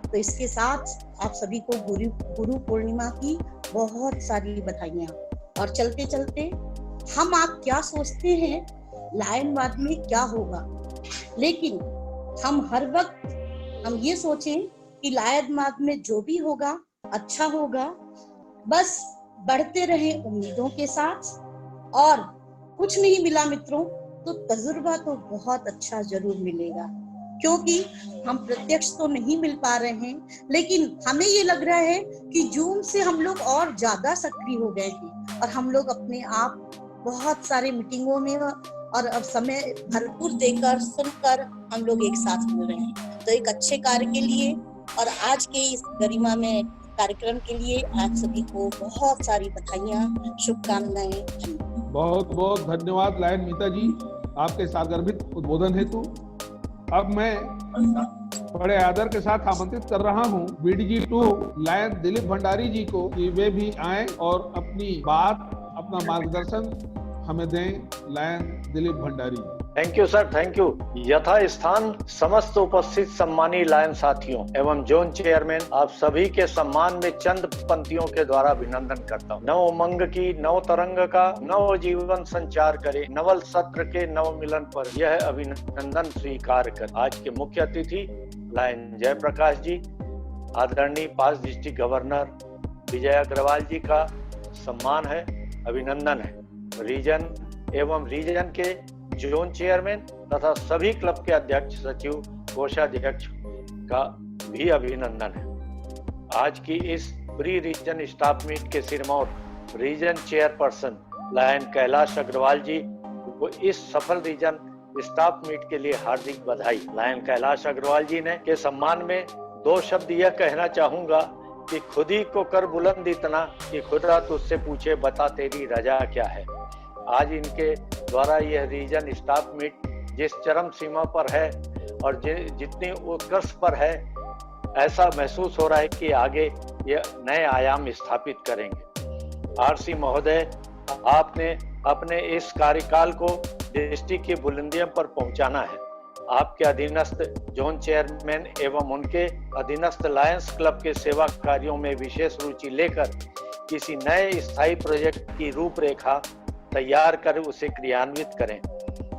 तो इसके साथ आप सभी को गुरु पूर्णिमा की बहुत सारी बधाइयां। और चलते चलते हम आप क्या सोचते हैं लायनवाद में क्या होगा, लेकिन हम हर वक्त हम ये सोचें कि लायनवाद में जो भी होगा अच्छा होगा। बस बढ़ते रहें उम्मीदों के साथ, और कुछ नहीं मिला मित्रों तो तजुर्बा तो बहुत अच्छा जरूर मिलेगा, क्योंकि हम प्रत्यक्ष तो नहीं मिल पा रहे हैं, लेकिन हमें ये लग रहा है कि जूम से हम लोग और ज्यादा सक्रिय हो गए हैं और हम लोग अपने आप बहुत सारे मीटिंगों में और अब समय भरपूर देकर सुनकर हम लोग एक साथ मिल रहे हैं। तो एक अच्छे कार्य के लिए और आज के इस गरिमा में कार्यक्रम के लिए आप सभी को बहुत सारी बधाइयां, शुभकामनाएं। बहुत बहुत धन्यवाद लायन मीता जी, आपके सागर्भित उद्बोधन हेतु। अब मैं बड़े आदर के साथ आमंत्रित कर रहा हूं बीडीजी 2 लायन दिलीप भंडारी जी को कि वे भी आएं और अपनी बात, अपना मार्गदर्शन हमें दें। Lion Dilip Bhandari. Thank you sir, thank you. यथा स्थान समस्त उपस्थित सम्मानीय लायन साथियों एवं जोन चेयरमैन, आप सभी के सम्मान में चंद पंक्तियों के द्वारा अभिनंदन करता हूँ। नव उमंग की, नव तरंग का, नव जीवन संचार करे, नवल सत्र के नव मिलन पर यह अभिनंदन स्वीकार कर। आज के मुख्य अतिथि लायन जयप्रकाश जी, आदरणीय पास डिस्ट्रिक्ट गवर्नर विजय अग्रवाल जी का सम्मान है, अभिनंदन है। रीजन एवं रीजन के जोन चेयरमैन तथा सभी क्लब के अध्यक्ष, सचिव, कोषाध्यक्ष का भी अभिनंदन है। आज की इस प्री रीजन स्टाफ मीट के सिरमौर region chairperson lion Kailash Agarwal ji को इस सफल रीजन स्टाफ मीट के लिए हार्दिक बधाई। लायन कैलाश अग्रवाल जी ने के सम्मान में 2 शब्द यह कहना चाहूंगा कि खुद ही को कर बुलंद इतना कि खुदा तुझसे पूछे बता तेरी रजा क्या है। आज इनके द्वारा यह रीजन स्टाफ मीट जिस चरम सीमा पर है और जितनी उत्कर्ष पर है, ऐसा महसूस हो रहा है कि आगे ये नए आयाम स्थापित करेंगे। आरसी महोदय, आपने अपने इस कार्यकाल को डिस्ट्रिक्ट की बुलंदियों पर पहुंचाना है। आपके अधीनस्थ जोन चेयरमैन एवं उनके अधीनस्थ लायंस क्लब के सेवा कार्यों में विशेष रुचि लेकर किसी नए स्थायी प्रोजेक्ट की रूपरेखा तैयार कर उसे क्रियान्वित करें।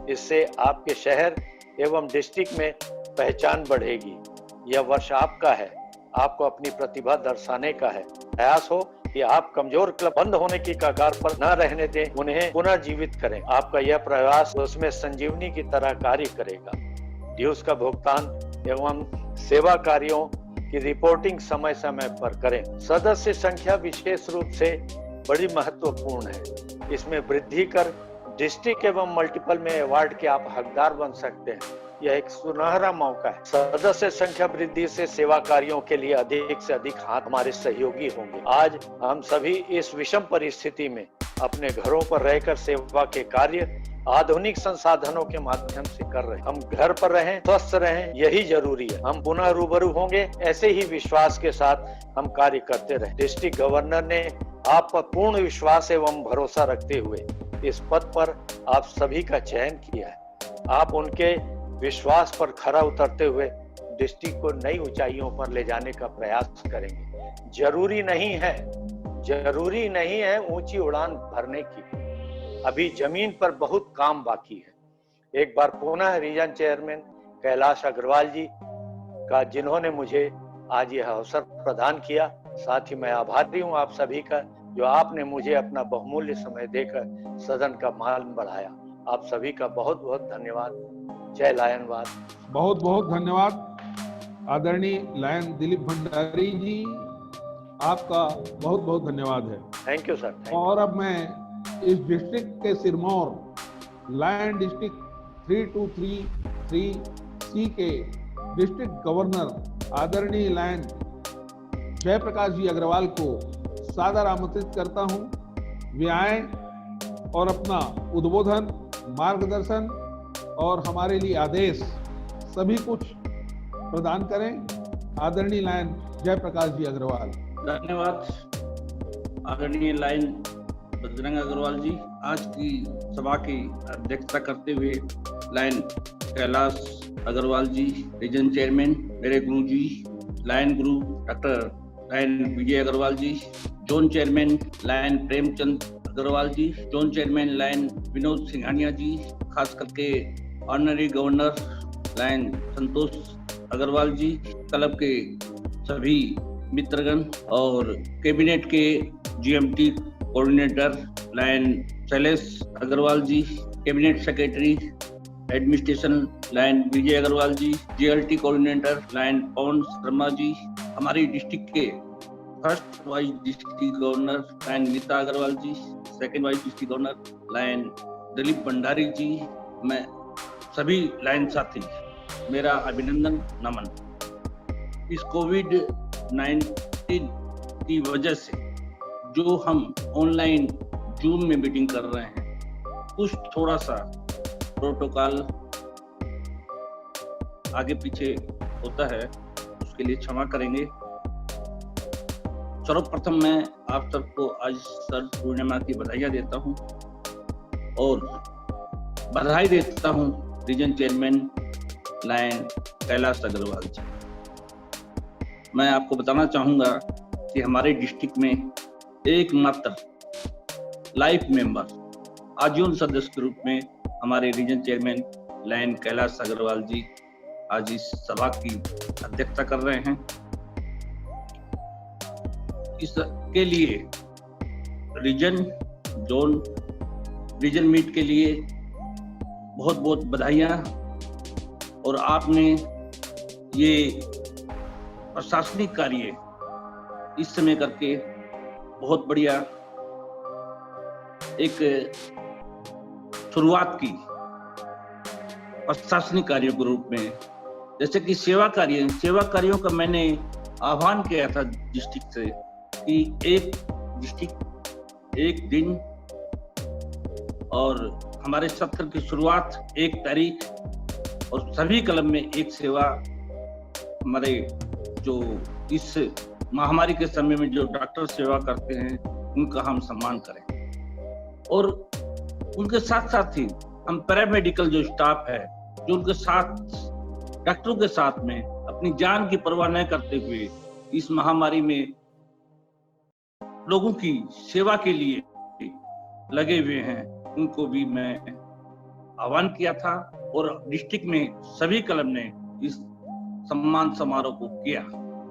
इससे आपके शहर एवं डिस्ट्रिक्ट में पहचान बढ़ेगी। यह वर्ष आपका है, आपको अपनी प्रतिभा दर्शाने का है। प्रयास हो कि आप कमजोर क्लब बंद होने की कगार पर न रहने दें, उन्हें पुनर्जीवित करें। आपका यह प्रयास उसमें संजीवनी की तरह कार्य करेगा। ड्यूज का भुगतान एवं सेवा कार्यों की रिपोर्टिंग समय समय पर करें। सदस्य संख्या विशेष रूप से बड़ी महत्वपूर्ण है। इसमें वृद्धि कर डिस्ट्रिक्ट एवं मल्टीपल में अवार्ड के आप हकदार बन सकते हैं। यह एक सुनहरा मौका है। सदस्य संख्या वृद्धि से सेवा कार्यों के लिए अधिक से अधिक हाथ हमारे सहयोगी होंगे। आज हम सभी इस विषम परिस्थिति में अपने घरों पर रहकर सेवा के कार्य आधुनिक संसाधनों के माध्यम से कर रहे हैं। हम घर पर रहें, स्वस्थ रहें, यही जरूरी है। हम पुनः रूबरू होंगे, ऐसे ही विश्वास के साथ हम कार्य करते रहे। डिस्ट्रिक्ट गवर्नर ने आप पर पूर्ण विश्वास एवं भरोसा रखते हुए इस पद पर आप सभी का चयन किया है। आप उनके विश्वास पर खरा उतरते हुए डिस्ट्रिक्ट को नई ऊंचाइयों पर ले जाने का प्रयास करेंगे। जरूरी नहीं है ऊंची उड़ान भरने की, अभी जमीन पर बहुत काम बाकी है। एक बार पुनः रीजन चेयरमैन कैलाश अग्रवाल जी का, जिन्होंने मुझे आज यह अवसर प्रदान किया। साथ ही मैं आभारी हूं आप सभी का, जो आपने मुझे अपना बहुमूल्य समय देकर सदन का मान बढ़ाया। आप सभी का बहुत बहुत धन्यवाद। जय लायनवाद। बहुत बहुत धन्यवाद आदरणीय लायन दिलीप भंडारी जी, आपका बहुत बहुत धन्यवाद है। Thank you sir. और अब मैं इस डिस्ट्रिक्ट के सिरमौर लायन डिस्ट्रिक्ट 3233C के डिस्ट्रिक्ट गवर्नर आदरणीय लायन जयप्रकाश जी अग्रवाल को सादर आमंत्रित करता हूं। वे आए और अपना उद्बोधन, मार्गदर्शन और हमारे लिए आदेश सभी कुछ प्रदान करें। आदरणीय लायन जयप्रकाश जी अग्रवाल। धन्यवाद आदरणीय लायन बजरंग अग्रवाल जी। आज की सभा की अध्यक्षता करते हुए Lion Kailash Agarwal ji, region chairman, मेरे गुरु जी लायन गुरु doctor Lion Vijay Agarwal ji, zone chairman Lion Premchand Agarwal ji, zone chairman Lion Vinod Singhania ji, खास करके honorary governor Lion Santosh Agarwal ji, club के सभी मित्रगण और कैबिनेट के GMT coordinator Lion Shailesh Agarwal ji, cabinet secretary administration Lion Vijay Agarwal ji, GLT coordinator Lion Pawan Sharma ji, हमारी डिस्ट्रिक्ट के first vice district governor Lion Nita Agarwal ji, second vice district governor lion Dilip Bhandari ji, मैं सभी लायन साथी मेरा अभिनंदन नमन। इस कोविड-19 की वजह से जो हम ऑनलाइन जूम में मीटिंग कर रहे हैं, कुछ थोड़ा सा प्रोटोकॉल आगे पीछे होता है, उसके लिए क्षमा करेंगे। सर्वप्रथम मैं आप सबको आज सर पूर्णिमा की बधाइयाँ देता हूँ और बधाई देता हूँ region chairman lion Kailash Agarwal ji. मैं आपको बताना चाहूँगा कि हमारे डिस्ट्रिक्ट में एकमात्र लाइफ मेंबर आजीवन सदस्य के रूप में हमारे region chairman lion Kailash Agarwal ji आज इस सभा की अध्यक्षता कर रहे हैं। इसके लिए रीजन जोन रीजन मीट के लिए बहुत बहुत बधाइयाँ। और आपने ये प्रशासनिक कार्य इस समय करके बहुत बढ़िया एक शुरुआत की प्रशासनिक कार्यों के रूप में, जैसे कि सेवा कार्यों का मैंने आह्वान किया था डिस्ट्रिक्ट से कि एक डिस्ट्रिक्ट एक दिन और हमारे सत्र की शुरुआत 1 तारीख और सभी क्लब में एक सेवा, हमारे जो इस महामारी के समय में जो डॉक्टर सेवा करते हैं उनका हम सम्मान करें। और उनके साथ साथ ही हम पैरामेडिकल जो स्टाफ है, जो उनके साथ डॉक्टरों के साथ में अपनी जान की परवाह न करते हुए इस महामारी में लोगों की सेवा के लिए लगे हुए हैं, उनको भी मैं आह्वान किया था। और डिस्ट्रिक्ट में सभी क्लब ने इस सम्मान समारोह को किया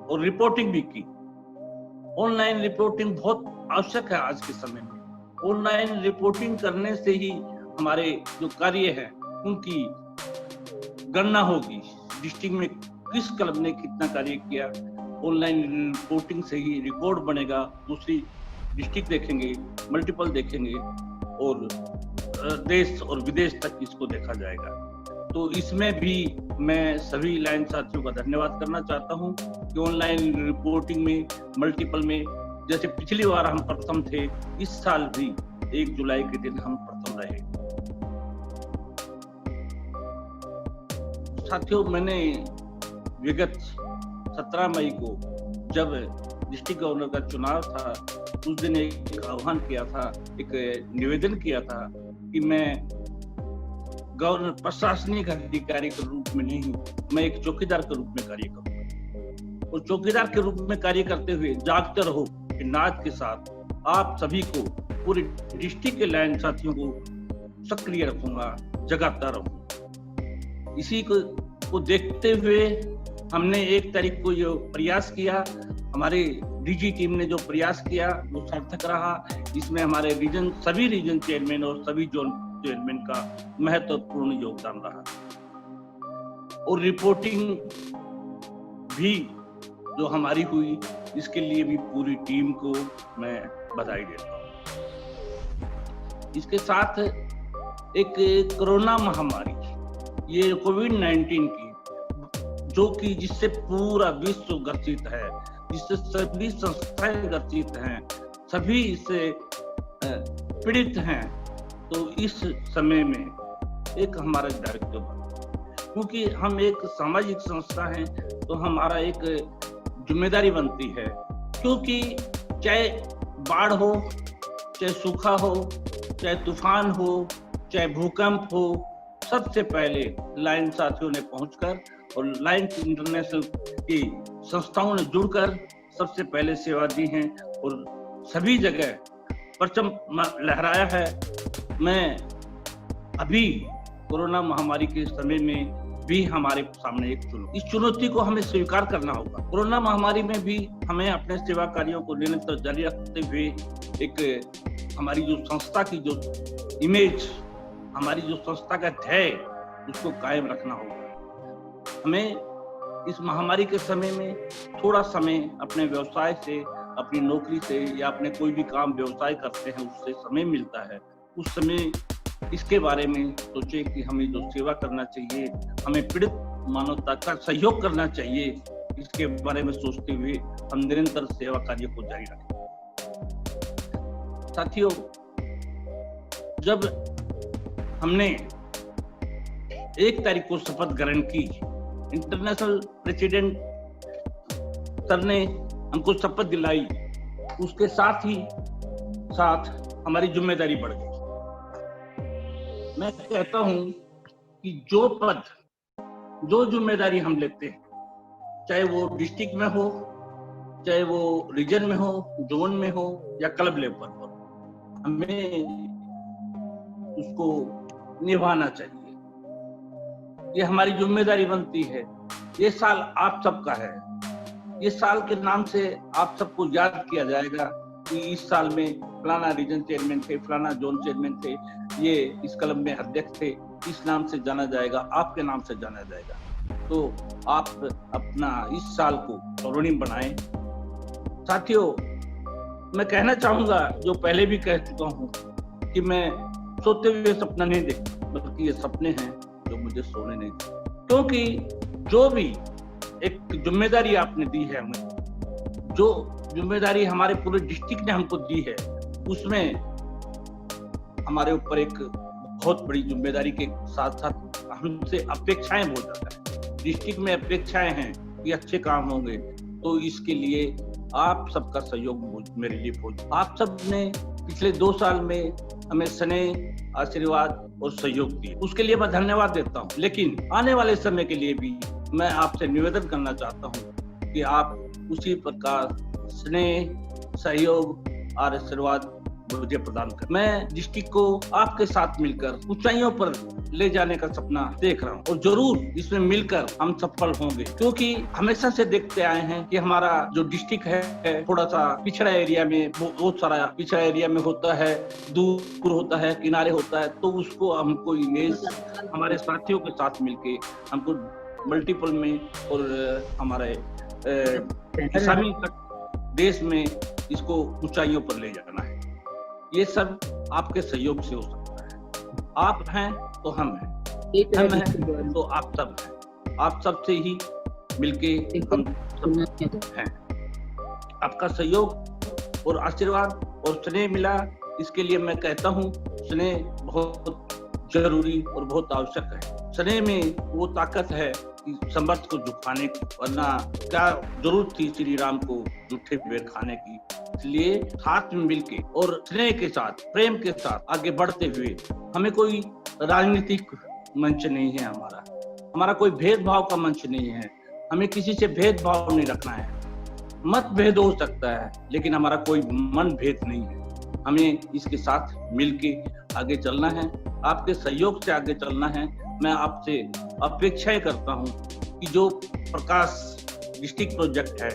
और रिपोर्टिंग भी की। ऑनलाइन रिपोर्टिंग बहुत आवश्यक है आज के समय में। ऑनलाइन रिपोर्टिंग करने से ही हमारे जो कार्य है उनकी गणना होगी, डिस्ट्रिक्ट में किस क्लब ने कितना कार्य किया। ऑनलाइन रिपोर्टिंग से ही रिकॉर्ड बनेगा, दूसरी डिस्ट्रिक्ट देखेंगे, मल्टीपल देखेंगे और देश और विदेश तक इसको देखा जाएगा। तो इसमें भी मैं सभी लाइन साथियों का धन्यवाद करना चाहता हूं कि ऑनलाइन रिपोर्टिंग में, मल्टीपल में, जैसे पिछली बार हम प्रथम थे, इस साल भी 1 जुलाई के दिन हम प्रथम रहे। साथियों, मैंने विगत 17 मई को जब डिस्ट्रिक्ट गवर्नर का चुनाव था, उस दिन एक आह्वान किया था, एक निवेदन किया था कि मैं गवर्नर प्रशासनिक अधिकारी के रूप में नहीं, मैं एक चौकीदार के रूप में कार्य करूंगा। और चौकीदार के रूप में कार्य करते हुए जागते रहो कि नाच के साथ आप सभी को, पूरे डिस्ट्रिक्ट के लायन साथियों को सक्रिय रखूंगा, जगाता रहूंगा। इसी को देखते हुए हमने 1 तारीख को जो प्रयास किया, हमारे डीजी टीम ने जो प्रयास किया वो सार्थक रहा। इसमें हमारे रीजन, सभी रीजन चेयरमैन और सभी जोन चेयरमैन का महत्वपूर्ण योगदान रहा। और रिपोर्टिंग भी जो हमारी हुई, इसके लिए भी पूरी टीम को मैं बधाई देता हूँ। इसके साथ एक कोरोना महामारी, ये कोविड-19 की, जो कि जिससे पूरा विश्व ग्रसित है, जिससे सभी संस्थाएं ग्रसित हैं, सभी इससे पीड़ित हैं, तो इस समय में एक हमारा दायित्व बना, क्योंकि हम एक सामाजिक संस्था हैं, तो हमारा एक जिम्मेदारी बनती है। क्योंकि चाहे बाढ़ हो, चाहे सूखा हो, चाहे तूफान हो, चाहे भूकंप हो, सबसे पहले लायन साथियों ने पहुंचकर और लायन इंटरनेशनल की संस्थाओं ने जुड़कर सबसे पहले सेवा दी है और सभी जगह परचम लहराया है। मैं अभी कोरोना महामारी के समय में भी हमारे सामने एक चुनौती, इस चुनौती को हमें स्वीकार करना होगा। कोरोना महामारी में भी हमें अपने सेवा कार्यों को निरंतर जारी रखते हुए एक हमारी जो संस्था की जो इमेज, हमारी जो संस्था का ध्येय, उसको कायम रखना होगा। हमें इस महामारी के समय में थोड़ा समय अपने व्यवसाय से, अपनी नौकरी से या अपने कोई भी काम व्यवसाय करते हैं उससे समय मिलता है, उस समय इसके बारे में सोचे कि हमें जो सेवा करना चाहिए, हमें पीड़ित मानवता का सहयोग करना चाहिए, इसके बारे में सोचते हुए हम निरंतर सेवा कार्य को जारी रखें। साथियों, जब हमने 1 तारीख को शपथ ग्रहण की, इंटरनेशनल प्रेसिडेंट सर ने हमको शपथ दिलाई, उसके साथ ही साथ हमारी जिम्मेदारी बढ़ गई। मैं कहता हूं कि जो पद, जो जिम्मेदारी हम लेते हैं, चाहे वो डिस्ट्रिक्ट में हो, चाहे वो रीजन में हो, जोन में हो या क्लब लेवल पर हो, हमें उसको निभाना चाहिए। ये हमारी जिम्मेदारी बनती है। ये साल आप सबका है। ये साल के नाम से आप सबको याद किया जाएगा कि इस साल में फलाना रीजन चेयरमैन थे, फलाना जोन चेयरमैन थे, ये इस क्लब में अध्यक्ष थे, इस नाम से जाना जाएगा, आपके नाम से जाना जाएगा। तो आप अपना इस साल को स्वर्णिम बनाएं। साथियों, मैं कहना चाहूंगा, जो पहले भी कह चुका हूं, कि मैं सोते हुए सपना नहीं देखता, बल्कि ये सपने हैं जो मुझे सोने नहीं देते। क्योंकि जो भी एक जिम्मेदारी आपने दी है हमें, जो जिम्मेदारी हमारे पूरे डिस्ट्रिक्ट ने हमको दी है, उसमें हमारे ऊपर एक बहुत बड़ी जिम्मेदारी के साथ साथ हमसे अपेक्षाएं बहुत ज्यादा है। डिस्ट्रिक्ट में अपेक्षाएं हैं कि अच्छे काम होंगे, तो इसके लिए आप सबका सहयोग मेरे लिए बहुत। आप सब ने पिछले 2 साल में हमें स्नेह, आशीर्वाद और सहयोग दिए, उसके लिए मैं धन्यवाद देता हूँ। लेकिन आने वाले समय के लिए भी मैं आपसे निवेदन करना चाहता हूँ कि आप उसी प्रकार स्नेह, सहयोग और आशीर्वाद मुझे प्रदान कर। मैं डिस्ट्रिक्ट को आपके साथ मिलकर ऊंचाइयों पर ले जाने का सपना देख रहा हूँ और जरूर इसमें मिलकर हम सफल होंगे, क्योंकि हमेशा से देखते आए हैं कि हमारा जो डिस्ट्रिक्ट है थोड़ा सा पिछड़ा एरिया में, बहुत सारा पिछड़ा एरिया में होता है, दूर होता है, किनारे होता है, तो उसको हमको इमेज हमारे साथियों के साथ मिलके हमको मल्टीपल में और हमारे इस्लामी देश में इसको ऊंचाइयों पर ले जाना है। ये सब आपके सहयोग से हो सकता है। आप हैं तो हम हैं, हम हैं तो आप सब हैं। आप सब से ही मिलके हम सब हैं। आपका सहयोग और आशीर्वाद और स्नेह मिला, इसके लिए मैं कहता हूँ स्नेह बहुत जरूरी और बहुत आवश्यक है। स्नेह में वो ताकत है कि समर्थ को झुकाने की, वरना क्या जरूरत थी श्री राम को जूठे पेड़ खाने की। इसलिए साथ में मिलके और स्नेह के साथ, प्रेम के साथ आगे बढ़ते हुए, हमें कोई राजनीतिक मंच नहीं है, हमारा कोई भेदभाव का मंच नहीं है, हमें किसी से भेदभाव नहीं रखना है। मतभेद हो सकता है लेकिन हमारा कोई मन भेद नहीं है। हमें इसके साथ मिलके आगे चलना है, आपके सहयोग से आगे चलना है। मैं आपसे अपेक्षाएं करता हूं कि जो प्रकाश डिस्ट्रिक्ट प्रोजेक्ट है,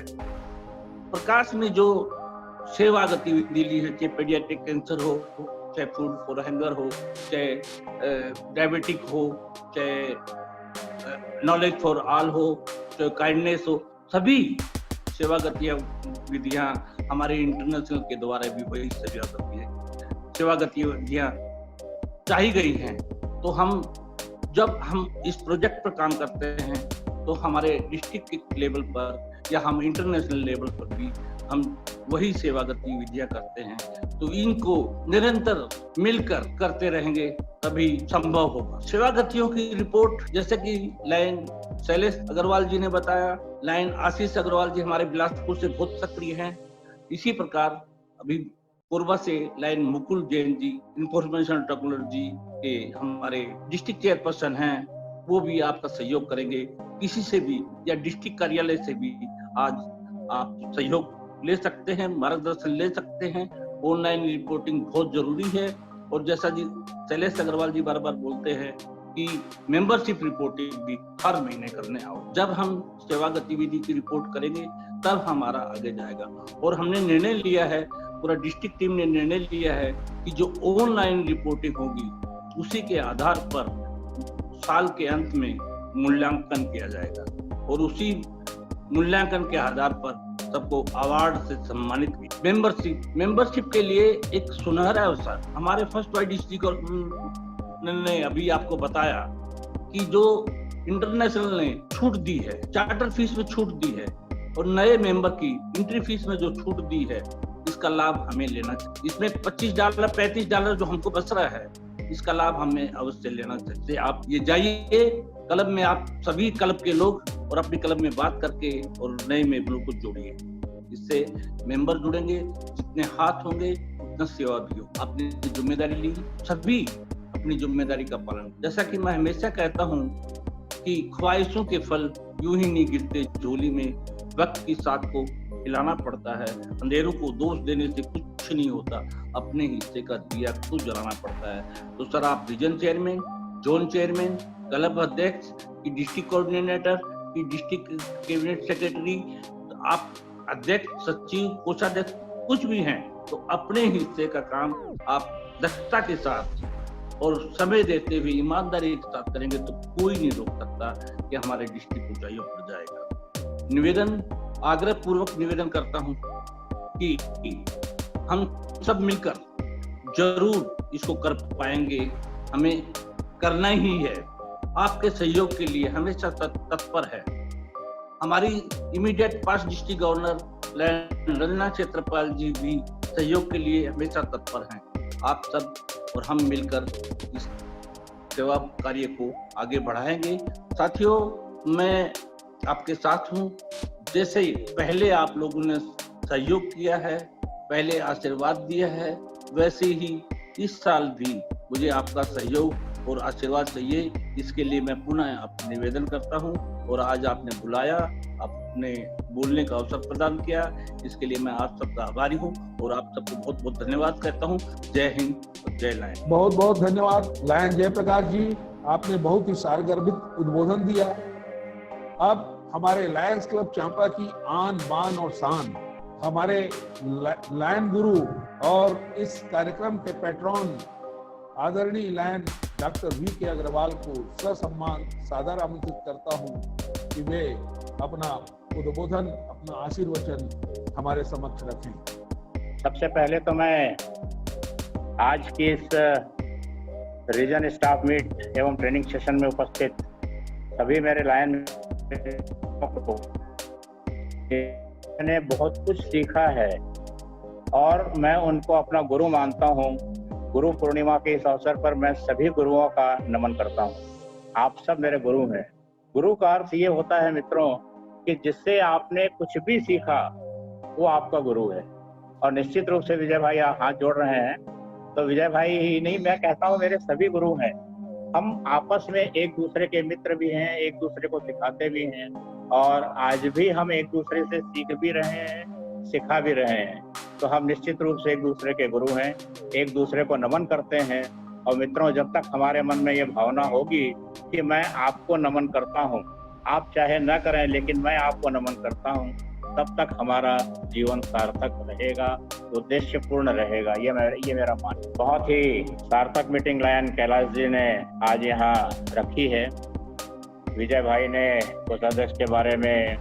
प्रकाश में जो सेवा गतिविधि ली है, चाहे पेडियाट्रिक कैंसर हो, चाहे फूड फॉर हंगर हो, चाहे डायबिटिक हो, चाहे नॉलेज फॉर ऑल हो, चाहे काइंडनेस हो, सभी सेवा गतिविधियां हमारे इंटरनेशनल के द्वारा भी वही सेवा गतिविधियां चाही गई हैं। तो जब हम इस प्रोजेक्ट पर काम करते हैं तो हमारे डिस्ट्रिक्ट के लेवल पर या हम इंटरनेशनल लेवल पर भी हम वही सेवा गतिविधियां करते हैं। तो इनको निरंतर मिलकर करते रहेंगे तभी संभव होगा। सेवा गतियों की रिपोर्ट जैसे कि लाइन शैलेश अग्रवाल जी ने बताया, लाइन आशीष अग्रवाल जी हमारे बिलासपुर से बहुत सक्रिय हैं। इसी प्रकार अभी कोरबा से line Mukul Jain ji, information technology के हमारे डिस्ट्रिक्ट चेयरपर्सन हैं, वो भी आपका सहयोग करेंगे। किसी से भी या डिस्ट्रिक्ट कार्यालय से भी आज आप सहयोग ले सकते हैं, मार्गदर्शन ले सकते हैं। ऑनलाइन रिपोर्टिंग बहुत जरूरी है और जैसा जी शैलेश अग्रवाल जी बार बार बोलते हैं कि मेंबरशिप रिपोर्टिंग भी हर महीने करने आओ। जब हम सेवा गतिविधि की रिपोर्ट करेंगे तब हमारा आगे जाएगा। और हमने निर्णय लिया है, पूरा डिस्ट्रिक्ट टीम ने निर्णय लिया है कि जो ऑनलाइन रिपोर्टिंग होगी उसी के आधार पर साल के अंत में मूल्यांकन किया जाएगा और उसी मूल्यांकन के आधार पर सबको अवार्ड से सम्मानित किया। मेंबरशिप के लिए एक सुनहरा अवसर हमारे फर्स्ट वाइड डिस्ट्रिक्ट ने अभी आपको बताया कि जो इंटरनेशनल ने छूट दी है, चार्टर फीस में छूट दी है और नए मेंबर की एंट्री फीस में जो छूट दी है, इसका लाभ हमें लेना चाहिए। इसमें $25 $35 जो हमको बच रहा है, इसका लाभ हमें अवश्य लेना चाहिए। आप ये जाइए क्लब में, आप सभी क्लब के लोग और अपनी क्लब में बात करके और नए मेंबरों को जोड़िए। इससे मेंबर जुड़ेंगे, जितने हाथ होंगे उतना सेवा भी हो। आपने जिम्मेदारी ली, सभी अपनी जिम्मेदारी का पालन। जैसा कि मैं हमेशा कहता हूँ कि ख्वाहिशों के फल यूं ही नहीं गिरते झोली में, वक्त की साथ को हिलाना पड़ता है। अंधेरों को दोष देने से कुछ नहीं होता, अपने हिस्से का दिया खुद जलाना पड़ता है। तो सर, आप region chairman, zone chairman, club अध्यक्ष, की डिस्ट्रिक्ट कोऑर्डिनेटर, की डिस्ट्रिक्ट कैबिनेट सेक्रेटरी, आप अध्यक्ष, सचिव, कोषाध्यक्ष कुछ भी हैं, तो अपने हिस्से का काम आप दक्षता के साथ और समय देते हुए ईमानदारी के साथ करेंगे तो कोई नहीं रोक सकता कि हमारे डिस्ट्रिक्ट ऊंचाइयों पर जाएगा। निवेदन, आग्रह पूर्वक निवेदन करता हूं कि हम सब मिलकर जरूर इसको कर पाएंगे, हमें करना ही है। आपके सहयोग के लिए हमेशा तत्पर है। हमारी इमीडिएट पास डिस्ट्रिक्ट गवर्नर रंजना क्षेत्रपाल जी भी सहयोग के लिए हमेशा तत्पर हैं। आप सब और हम मिलकर इस सेवा कार्य को आगे बढ़ाएंगे। साथियों, मैं आपके साथ हूं। जैसे पहले आप लोगों ने सहयोग किया है, पहले आशीर्वाद दिया है, वैसे ही इस साल भी मुझे आपका सहयोग और आशीर्वाद चाहिए। इसके लिए मैं पुनः आपसे निवेदन करता हूं और आज आपने बुलाया, आपने बोलने का अवसर प्रदान किया, इसके लिए मैं आप सबका आभारी हूं और आप सबको बहुत बहुत धन्यवाद कहता हूं। जय हिंद और जय लायन। बहुत बहुत धन्यवाद लायन जयप्रकाश जी, आपने बहुत ही सारगर्भित उद्बोधन दिया। अब हमारे लायंस क्लब चांपा की आन बान और शान, हमारे लायन गुरु और इस कार्यक्रम के पैट्रॉन आदरणीय लायन डॉक्टर वी.के. अग्रवाल को ससम्मान सादर आमंत्रित करता हूं कि वे अपना उद्बोधन, अपना आशीर्वचन हमारे समक्ष रखें। सबसे पहले तो मैं आज की इस रीजन स्टाफ मीट एवं ट्रेनिंग सेशन में उपस्थित सभी मेरे लायन को मैंने बहुत कुछ सीखा है और मैं उनको अपना गुरु मानता हूँ। गुरु पूर्णिमा के इस अवसर पर मैं सभी गुरुओं का नमन करता हूँ। आप सब मेरे गुरु हैं। गुरु का अर्थ ये होता है मित्रों कि जिससे आपने कुछ भी सीखा वो आपका गुरु है। और निश्चित रूप से विजय भाई हाथ जोड़ रहे हैं, तो विजय भाई ही नहीं, मैं कहता हूँ मेरे सभी गुरु हैं। हम आपस में एक दूसरे के मित्र भी हैं, एक दूसरे को सिखाते भी हैं, और आज भी हम एक दूसरे से सीख भी रहे हैं, सिखा भी रहे हैं। तो हम निश्चित रूप से एक दूसरे के गुरु हैं, एक दूसरे को नमन करते हैं। और मित्रों, जब तक हमारे मन में ये भावना होगी कि मैं आपको नमन करता हूँ, आप चाहे न करें लेकिन मैं आपको नमन करता हूँ, तब तक हमारा जीवन सार्थक रहेगा, उद्देश्य पूर्ण रहेगा। ये मेरा मानना। बहुत ही सार्थक मीटिंग लायन कैलाश जी ने आज यहाँ रखी है। विजय भाई ने कोषाध्यक्ष के बारे में,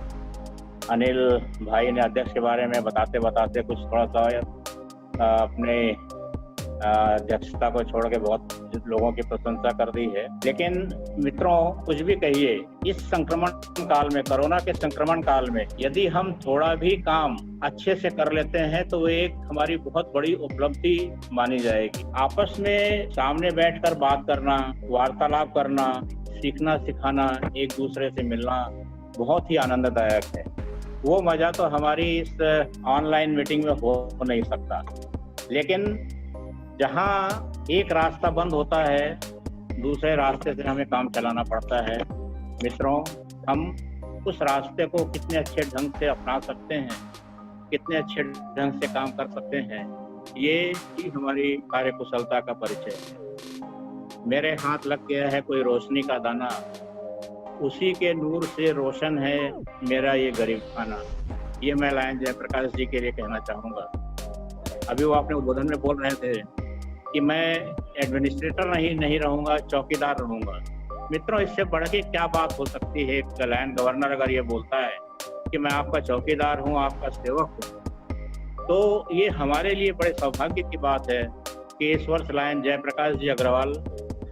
अनिल भाई ने अध्यक्ष के बारे में बताते बताते कुछ थोड़ा सा अपने अध्यक्षता को छोड़ के बहुत लोगों की प्रशंसा कर दी है। लेकिन मित्रों, कुछ भी कहिए, इस संक्रमण काल में, कोरोना के संक्रमण काल में यदि हम थोड़ा भी काम अच्छे से कर लेते हैं तो वो एक हमारी बहुत बड़ी उपलब्धि मानी जाएगी। आपस में सामने बैठकर बात करना, वार्तालाप करना, सीखना सिखाना, एक दूसरे से मिलना बहुत ही आनंददायक है। वो मजा तो हमारी इस ऑनलाइन मीटिंग में हो नहीं सकता। लेकिन जहाँ एक रास्ता बंद होता है, दूसरे रास्ते से हमें काम चलाना पड़ता है। मित्रों, हम उस रास्ते को कितने अच्छे ढंग से अपना सकते हैं, कितने अच्छे ढंग से काम कर सकते हैं, ये ही हमारी कार्यकुशलता का परिचय है। मेरे हाथ लग गया है कोई रोशनी का दाना, उसी के नूर से रोशन है मेरा ये गरीब खाना। ये मैं लायन जयप्रकाश जी के लिए कहना चाहूँगा। अभी वो अपने उद्बोधन में बोल रहे थे कि मैं एडमिनिस्ट्रेटर नहीं रहूँगा, चौकीदार रहूँगा। मित्रों, इससे बढ़ के क्या बात हो सकती है? एक लायन गवर्नर अगर ये बोलता है कि मैं आपका चौकीदार हूँ, आपका सेवक हूँ, तो ये हमारे लिए बड़े सौभाग्य की बात है कि इस वर्ष लायन जयप्रकाश जी अग्रवाल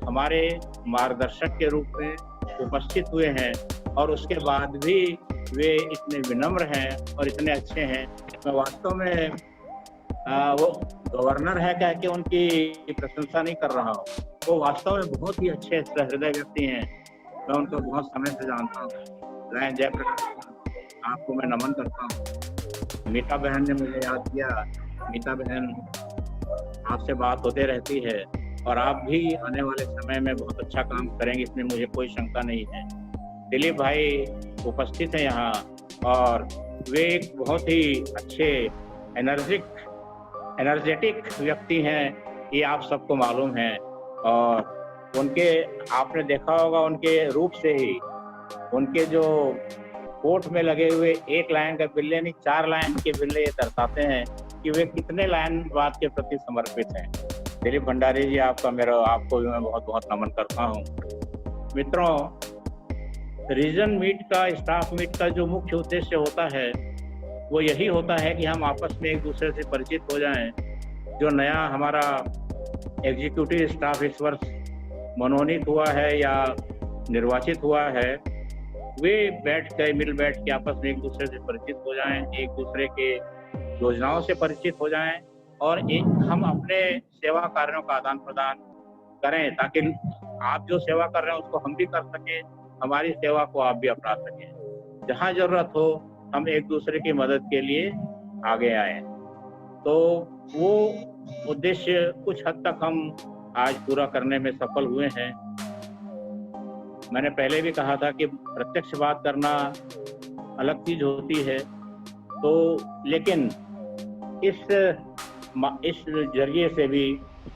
हमारे मार्गदर्शक के रूप में उपस्थित हुए हैं, और उसके बाद भी वे इतने विनम्र हैं और इतने अच्छे हैं। मैं वास्तव में वो गवर्नर है कह के उनकी प्रशंसा नहीं कर रहा हूँ, वो वास्तव में बहुत ही अच्छे हृदय व्यक्ति हैं। मैं उनको बहुत समय से जानता हूँ। लायन जयप्रकाश, आपको मैं नमन करता हूँ। मीता बहन ने मुझे याद किया। मीता बहन, आपसे बात होते रहती है और आप भी आने वाले समय में बहुत अच्छा काम करेंगे, इसमें मुझे कोई शंका नहीं है। दिलीप भाई उपस्थित हैं यहाँ, और वे एक बहुत ही अच्छे एनर्जेटिक व्यक्ति हैं, ये आप सबको मालूम है। और उनके, आपने देखा होगा उनके रूप से ही, उनके जो कोट में लगे हुए एक लायन का बिल्ले नहीं, 4 लायन के बिल्ले ये दर्शाते हैं कि वे कितने लायनवाद के प्रति समर्पित हैं। दिलीप भंडारी जी, आपको भी मैं बहुत बहुत नमन करता हूँ। मित्रों, रीजन मीट का, स्टाफ मीट का जो मुख्य उद्देश्य होता है वो यही होता है कि हम आपस में एक दूसरे से परिचित हो जाएं। जो नया हमारा एग्जीक्यूटिव स्टाफ इस वर्ष मनोनीत हुआ है या निर्वाचित हुआ है, वे मिल बैठ के आपस में एक दूसरे से परिचित हो जाएं, एक दूसरे के योजनाओं से परिचित हो जाएं, और हम अपने सेवा कार्यों का आदान प्रदान करें, ताकि आप जो सेवा कर रहे हैं उसको हम भी कर सकें, हमारी सेवा को आप भी अपना सकें। जहाँ जरूरत हो हम एक दूसरे की मदद के लिए आगे आए। तो वो उद्देश्य कुछ हद तक हम आज पूरा करने में सफल हुए हैं। मैंने पहले भी कहा था कि प्रत्यक्ष बात करना अलग चीज होती है, तो लेकिन इस जरिए से भी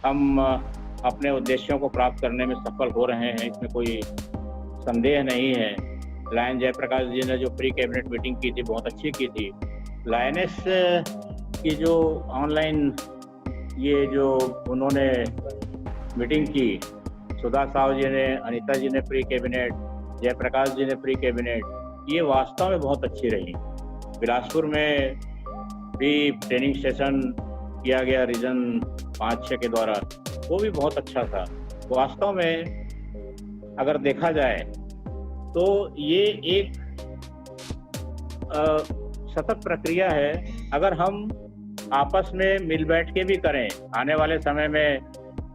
हम अपने उद्देश्यों को प्राप्त करने में सफल हो रहे हैं, इसमें कोई संदेह नहीं है। लायन जयप्रकाश जी ने जो प्री कैबिनेट मीटिंग की थी, बहुत अच्छी की थी। लायनेस की जो ऑनलाइन ये जो उन्होंने मीटिंग की, सुधा साहू जी ने, अनीता जी ने प्री कैबिनेट, जयप्रकाश जी ने प्री कैबिनेट, ये वास्तव में बहुत अच्छी रही। बिलासपुर में भी ट्रेनिंग सेशन किया गया रीजन 5-6 के द्वारा, वो भी बहुत अच्छा था। वास्तव में अगर देखा जाए तो ये एक सतत प्रक्रिया है। अगर हम आपस में मिल बैठ के भी करें, आने वाले समय में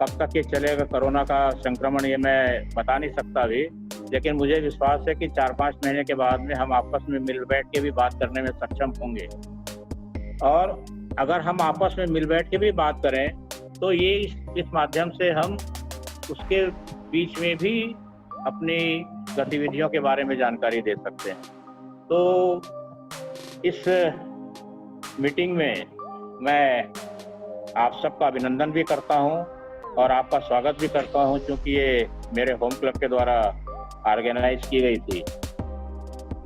कब तक ये चलेगा कोरोना का संक्रमण, ये मैं बता नहीं सकता अभी, लेकिन मुझे विश्वास है कि 4-5 महीने के बाद में हम आपस में मिल बैठ के भी बात करने में सक्षम होंगे। और अगर हम आपस में मिल बैठ के भी बात करें तो ये इस माध्यम से हम उसके बीच में भी अपनी गतिविधियों के बारे में जानकारी दे सकते हैं। तो इस मीटिंग में मैं आप सबका अभिनंदन भी करता हूं और आपका स्वागत भी करता हूं, क्योंकि ये मेरे होम क्लब के द्वारा ऑर्गेनाइज की गई थी।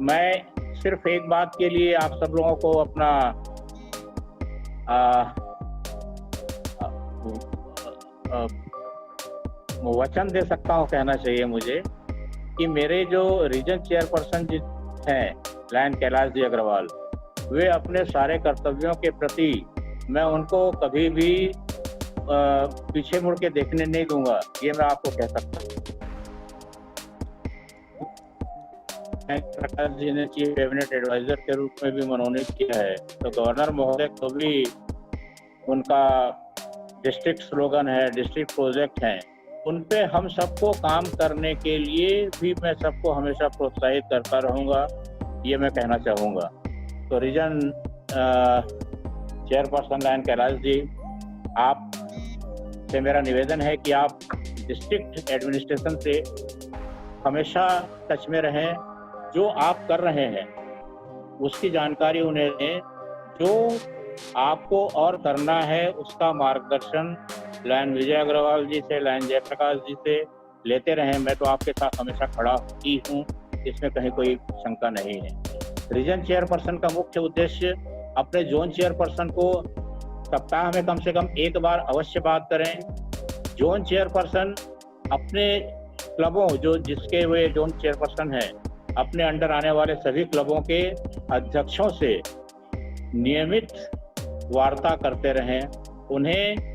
मैं सिर्फ एक बात के लिए आप सब लोगों को अपना वचन दे सकता हूं, कहना चाहिए मुझे, कि मेरे जो रीजन चेयरपर्सन हैं लायन कैलाश जी अग्रवाल, वे अपने सारे कर्तव्यों के प्रति मैं उनको कभी भी पीछे मुड़ के देखने नहीं दूंगा, ये मैं आपको कह सकता हूँ। प्रकाश जी ने चीफ कैबिनेट एडवाइजर के रूप में भी मनोनीत किया है, तो गवर्नर महोदय को भी उनका डिस्ट्रिक्ट स्लोगन है, डिस्ट्रिक्ट प्रोजेक्ट हैं, उन पे हम सबको काम करने के लिए भी मैं सबको हमेशा प्रोत्साहित करता रहूँगा, ये मैं कहना चाहूँगा। तो reason chairperson lion Kailash ji, आप से मेरा निवेदन है कि आप डिस्ट्रिक्ट एडमिनिस्ट्रेशन से हमेशा टच में रहें, जो आप कर रहे हैं उसकी जानकारी उन्हें दें, जो आपको और करना है उसका मार्गदर्शन लायन विजय अग्रवाल जी से, लायन जयप्रकाश जी से लेते रहें। मैं तो आपके साथ हमेशा खड़ा ही हूँ, इसमें कहीं कोई शंका नहीं है। रीजन चेयरपर्सन का मुख्य उद्देश्य अपने जोन चेयरपर्सन को सप्ताह में कम से कम एक बार अवश्य बात करें। जोन चेयरपर्सन अपने क्लबों, जो जिसके वे जोन चेयरपर्सन हैं, अपने अंडर आने वाले सभी क्लबों के अध्यक्षों से नियमित वार्ता करते रहें। उन्हें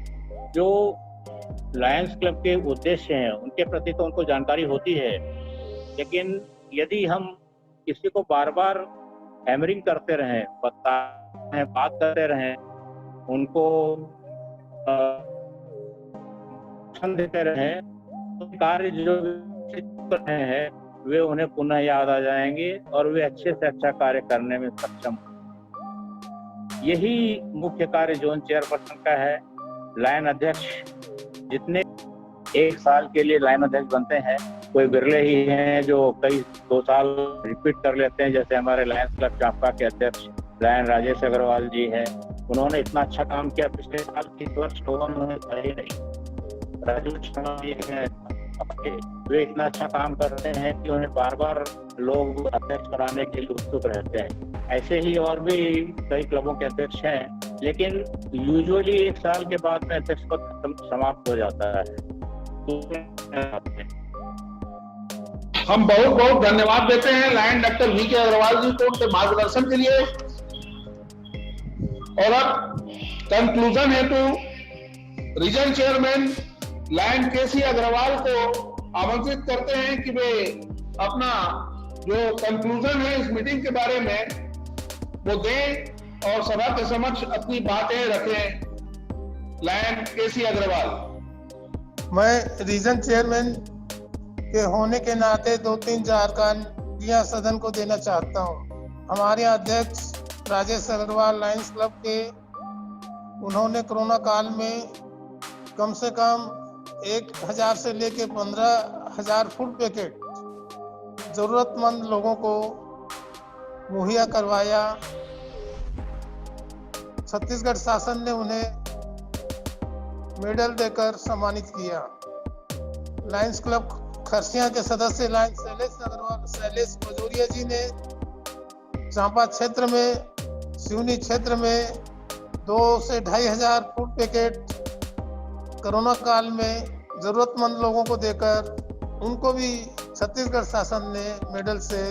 जो लायंस क्लब के उद्देश्य हैं उनके प्रति तो उनको जानकारी होती है, लेकिन यदि हम किसी को बार बार हैमरिंग करते रहें, बात करते रहें, उनको देते रहें, तो कार्य जो कर रहे हैं वे उन्हें पुनः याद आ जाएंगे और वे अच्छे से अच्छा कार्य करने में सक्षम होंगे। यही मुख्य कार्य जोन चेयरपर्सन का है। लायन अध्यक्ष जितने एक साल के लिए लायन अध्यक्ष बनते हैं, कोई बिरले ही हैं जो कई 2 साल रिपीट कर लेते हैं, जैसे हमारे लायंस क्लब चांपा के अध्यक्ष लायन राजेश अग्रवाल जी हैं। उन्होंने इतना अच्छा काम किया, पिछले साल 30 वर्ष उन्होंने ही नहीं। राजेश जी हैं, वे इतना अच्छा काम करते हैं कि उन्हें बार बार लोग अध्यक्ष कराने के लिए उत्सुक रहते हैं। ऐसे ही और भी कई क्लबों के अध्यक्ष हैं, लेकिन यूजुअली 1 साल के बाद में अध्यक्ष पद समाप्त हो जाता है। हम बहुत बहुत धन्यवाद देते हैं lion doctor V K Agarwal ji को उनके मार्गदर्शन के लिए। और अब कंक्लूजन हेतु रीजन चेयरमैन लायन केसी अग्रवाल को आमंत्रित करते हैं कि वे अपना जो कंक्लूजन है इस मीटिंग के बारे में वो दें और सभा के समक्ष अपनी बातें रखें। लायन केसी अग्रवाल। मैं रीजन चेयरमैन के होने के नाते 2-3 जानकारियां सदन को देना चाहता हूं। हमारे अध्यक्ष राजेश अग्रवाल लायंस क्लब के, उन्होंने कोरोना काल में कम से कम 1000 से लेके 15,000 फूड पैकेट जरूरतमंद लोगों को मुहैया करवाया। छत्तीसगढ़ शासन ने उन्हें मेडल देकर सम्मानित किया। लायंस क्लब खरसिया के सदस्य लायन शैलेश मजूरिया जी ने चांपा क्षेत्र में, सिवनी क्षेत्र में 2 से 2,500 फूड पैकेट कोरोना काल में जरूरतमंद लोगों को देकर उनको भी छत्तीसगढ़ शासन ने मेडल से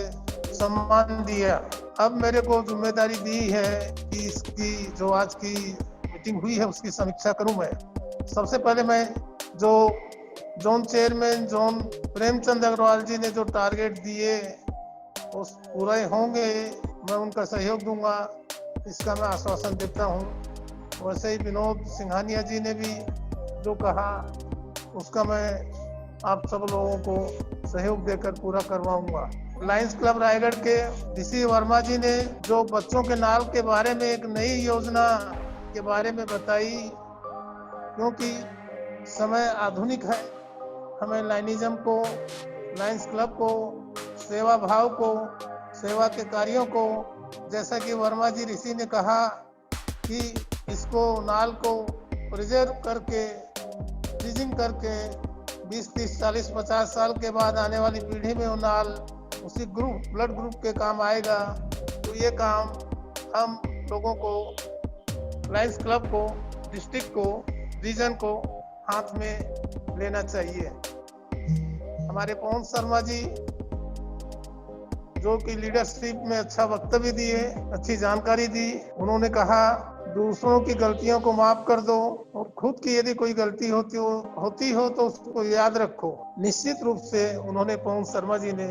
सम्मान दिया। अब मेरे को जिम्मेदारी दी है कि इसकी जो आज की मीटिंग हुई है उसकी समीक्षा करूं। मैं सबसे पहले मैं जो zone chairman zone Premchand Agarwal ji ने जो टारगेट दिए वो पूरे होंगे, मैं उनका सहयोग दूंगा, इसका मैं आश्वासन देता हूं। वैसे ही विनोद सिंघानिया जी ने भी जो कहा उसका मैं आप सब लोगों को सहयोग देकर पूरा करवाऊंगा। लायंस क्लब रायगढ़ के ऋषि वर्मा जी ने जो बच्चों के नाल के बारे में एक नई योजना के बारे में बताई, क्योंकि समय आधुनिक है, हमें लाइनिज्म को, लायंस क्लब को, सेवा भाव को, सेवा के कार्यों को, जैसा कि वर्मा जी ऋषि ने कहा कि इसको नाल को प्रिजर्व करके, फ्रीजिंग करके 20, 30, 40, 50 साल के बाद आने वाली पीढ़ी में वो नाल उसी ग्रुप, ब्लड ग्रुप के काम आएगा। तो ये काम हम लोगों को, लायंस क्लब को, डिस्ट्रिक्ट को, रीजन को हाथ में लेना चाहिए। हमारे पवन शर्मा जी जो कि लीडरशिप में अच्छा वक्तव्य दिए, अच्छी जानकारी दी। उन्होंने कहा दूसरों की गलतियों को माफ कर दो और खुद की यदि कोई गलती होती हो तो उसको याद रखो। निश्चित रूप से उन्होंने, पवन शर्मा जी ने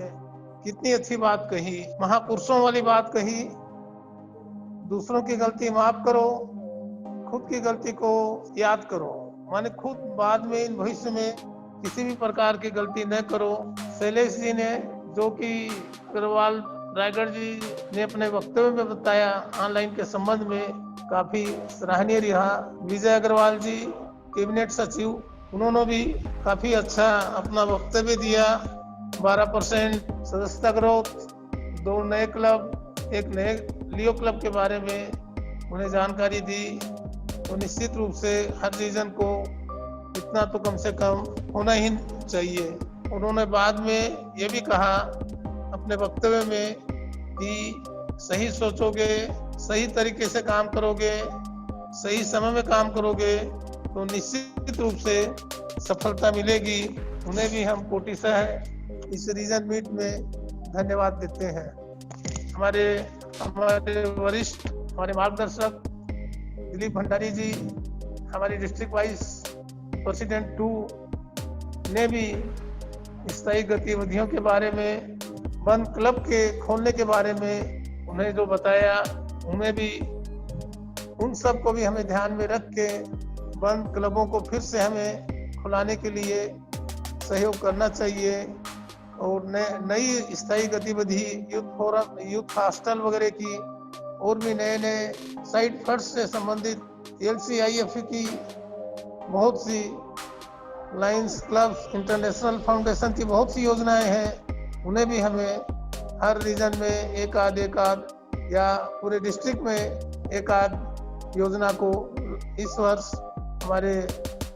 कितनी अच्छी बात कही, महापुरुषों वाली बात कही। दूसरों की गलती माफ करो, खुद की गलती को याद करो, माने खुद बाद में भविष्य में किसी भी प्रकार की गलती न करो। शैलेश जी ने, जो कि अग्रवाल रायगढ़ जी ने अपने वक्तव्य में बताया ऑनलाइन के संबंध में, काफी सराहनीय रहा। विजय अग्रवाल जी, कैबिनेट सचिव, उन्होंने भी काफी अच्छा अपना वक्तव्य दिया। 12% सदस्यता ग्रोथ, 2 नए क्लब, 1 नए लियो क्लब के बारे में उन्हें जानकारी दी। तो निश्चित रूप से हर रीजन को इतना तो कम से कम होना ही चाहिए। उन्होंने बाद में ये भी कहा अपने वक्तव्य में कि सही सोचोगे, सही तरीके से काम करोगे, सही समय में काम करोगे तो निश्चित रूप से सफलता मिलेगी। उन्हें भी हम कोटिशः इस रीजन मीट में धन्यवाद देते हैं। हमारे वरिष्ठ, हमारे मार्गदर्शक दिलीप भंडारी जी, हमारी डिस्ट्रिक्ट वाइस प्रेसिडेंट 2 ने भी स्थायी गतिविधियों के बारे में, बंद क्लब के खोलने के बारे में उन्हें जो बताया, उन्हें भी, उन सब को भी हमें ध्यान में रख के बंद क्लबों को फिर से हमें खुलाने के लिए सहयोग करना चाहिए। और नई स्थायी गतिविधि, यूथ फोरम, यूथ हॉस्टल वगैरह की, और भी नए साइड फंड से संबंधित LCIF की बहुत सी, लायंस क्लब्स इंटरनेशनल फाउंडेशन की बहुत सी योजनाएं हैं। उन्हें भी हमें हर रीजन में एक आध या पूरे डिस्ट्रिक्ट में एक आध योजना को इस वर्ष हमारे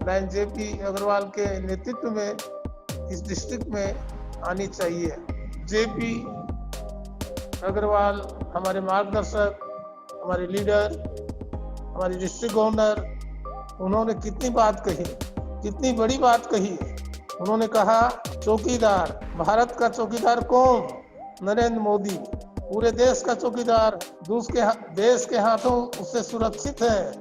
लायन JP अग्रवाल के नेतृत्व में इस डिस्ट्रिक्ट में आनी चाहिए। JP अग्रवाल हमारे मार्गदर्शक, हमारे लीडर, हमारे डिस्ट्रिक्ट गवर्नर, उन्होंने कितनी बात कही, कितनी बड़ी बात कही। उन्होंने कहा चौकीदार, भारत का चौकीदार कौन? नरेंद्र मोदी। पूरे देश का चौकीदार देश के हाथों उससे सुरक्षित है,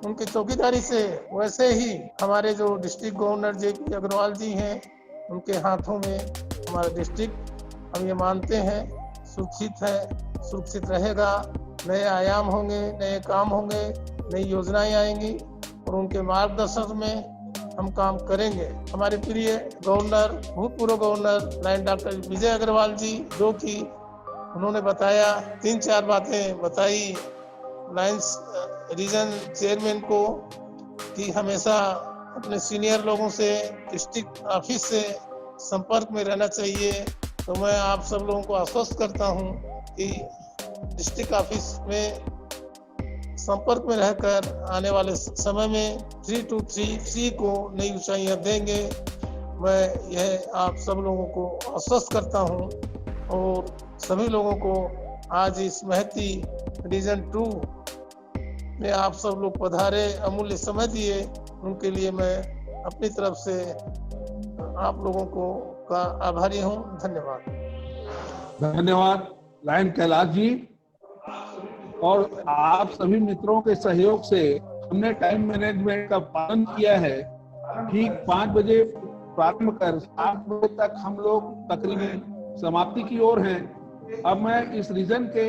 उनकी चौकीदारी से। वैसे ही हमारे जो डिस्ट्रिक्ट गवर्नर JP अग्रवाल जी हैं, उनके हाथों में हमारा डिस्ट्रिक्ट, हम ये मानते हैं, सुरक्षित है, सुरक्षित रहेगा। नए आयाम होंगे, नए काम होंगे, नई योजनाएं आएंगी और उनके मार्गदर्शन में हम काम करेंगे। हमारे प्रिय गवर्नर, भूतपूर्व गवर्नर लायन डॉक्टर विजय अग्रवाल जी, जो कि उन्होंने बताया, 3-4 बातें बताई लायंस रीजन चेयरमैन को कि हमेशा अपने सीनियर लोगों से, डिस्ट्रिक्ट ऑफिस से संपर्क में रहना चाहिए। तो मैं आप सब लोगों को आश्वस्त करता हूं कि डिस्ट्रिक्ट ऑफिस में संपर्क में रहकर आने वाले समय में 323 को नई ऊंचाइयां देंगे। मैं यह आप सब लोगों को आश्वस्त करता हूं और सभी लोगों को आज इस महती रीजन 2 में आप सब लोग पधारे, अमूल्य समय दिए, उनके लिए मैं अपनी तरफ से आप लोगों को का आभारी हूं। धन्यवाद। धन्यवाद लायन कैलाश जी। और आप सभी मित्रों के सहयोग से हमने टाइम मैनेजमेंट का पालन किया है। ठीक 5 बजे प्रारंभ कर 7 बजे तक हम लोग तकरीबन समाप्ति की ओर हैं। अब मैं इस रीजन के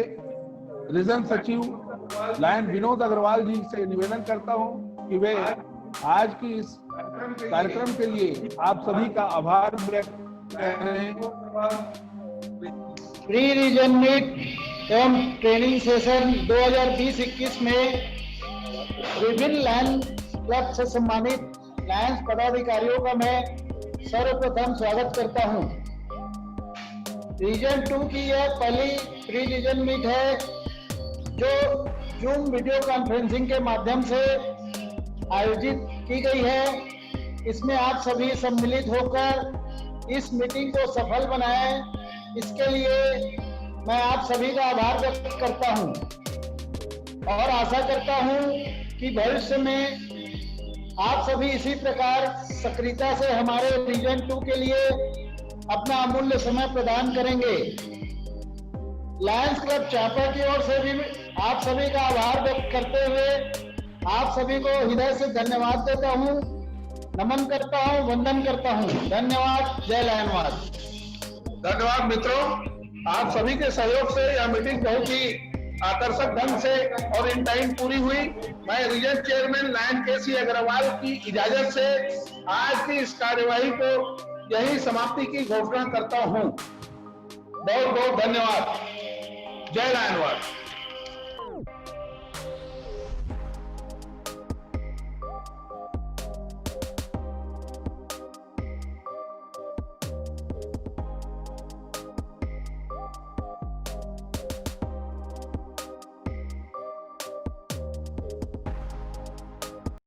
रीजन सचिव लायन विनोद अग्रवाल जी से निवेदन करता हूं कि वे आज की इस कार्यक्रम के लिए आप सभी का आभार व्यक्त प्री रीजन मीट एवं ट्रेनिंग सेशन 2020-21 में विभिन्न लायन क्लब से सम्मानित लायंस पदाधिकारियों का मैं सर्वप्रथम स्वागत करता हूं। रीजन 2 की यह पहली प्री रीजन मीट है जो जूम वीडियो कॉन्फ्रेंसिंग के माध्यम से आयोजित की गई है। इसमें आप सभी सम्मिलित होकर इस मीटिंग को सफल बनाएं, इसके लिए मैं आप सभी का आभार व्यक्त करता हूं और आशा करता हूं कि भविष्य में आप सभी इसी प्रकार सक्रियता से हमारे रीजन 2 के लिए अपना अमूल्य समय प्रदान करेंगे। लायंस क्लब चांपा की ओर से भी आप सभी का आभार व्यक्त करते हुए आप सभी को हृदय से धन्यवाद देता हूं, नमन करता हूं, वंदन करता हूं। धन्यवाद। जय लायनवाद। धन्यवाद मित्रों, आप सभी के सहयोग से यह मीटिंग बहुत ही आकर्षक ढंग से और इन टाइम पूरी हुई। मैं रीजन चेयरमैन लायन केसी अग्रवाल की इजाजत से आज की इस कार्यवाही को यही समाप्ति की घोषणा करता हूं। बहुत बहुत धन्यवाद। जय लायनवाद।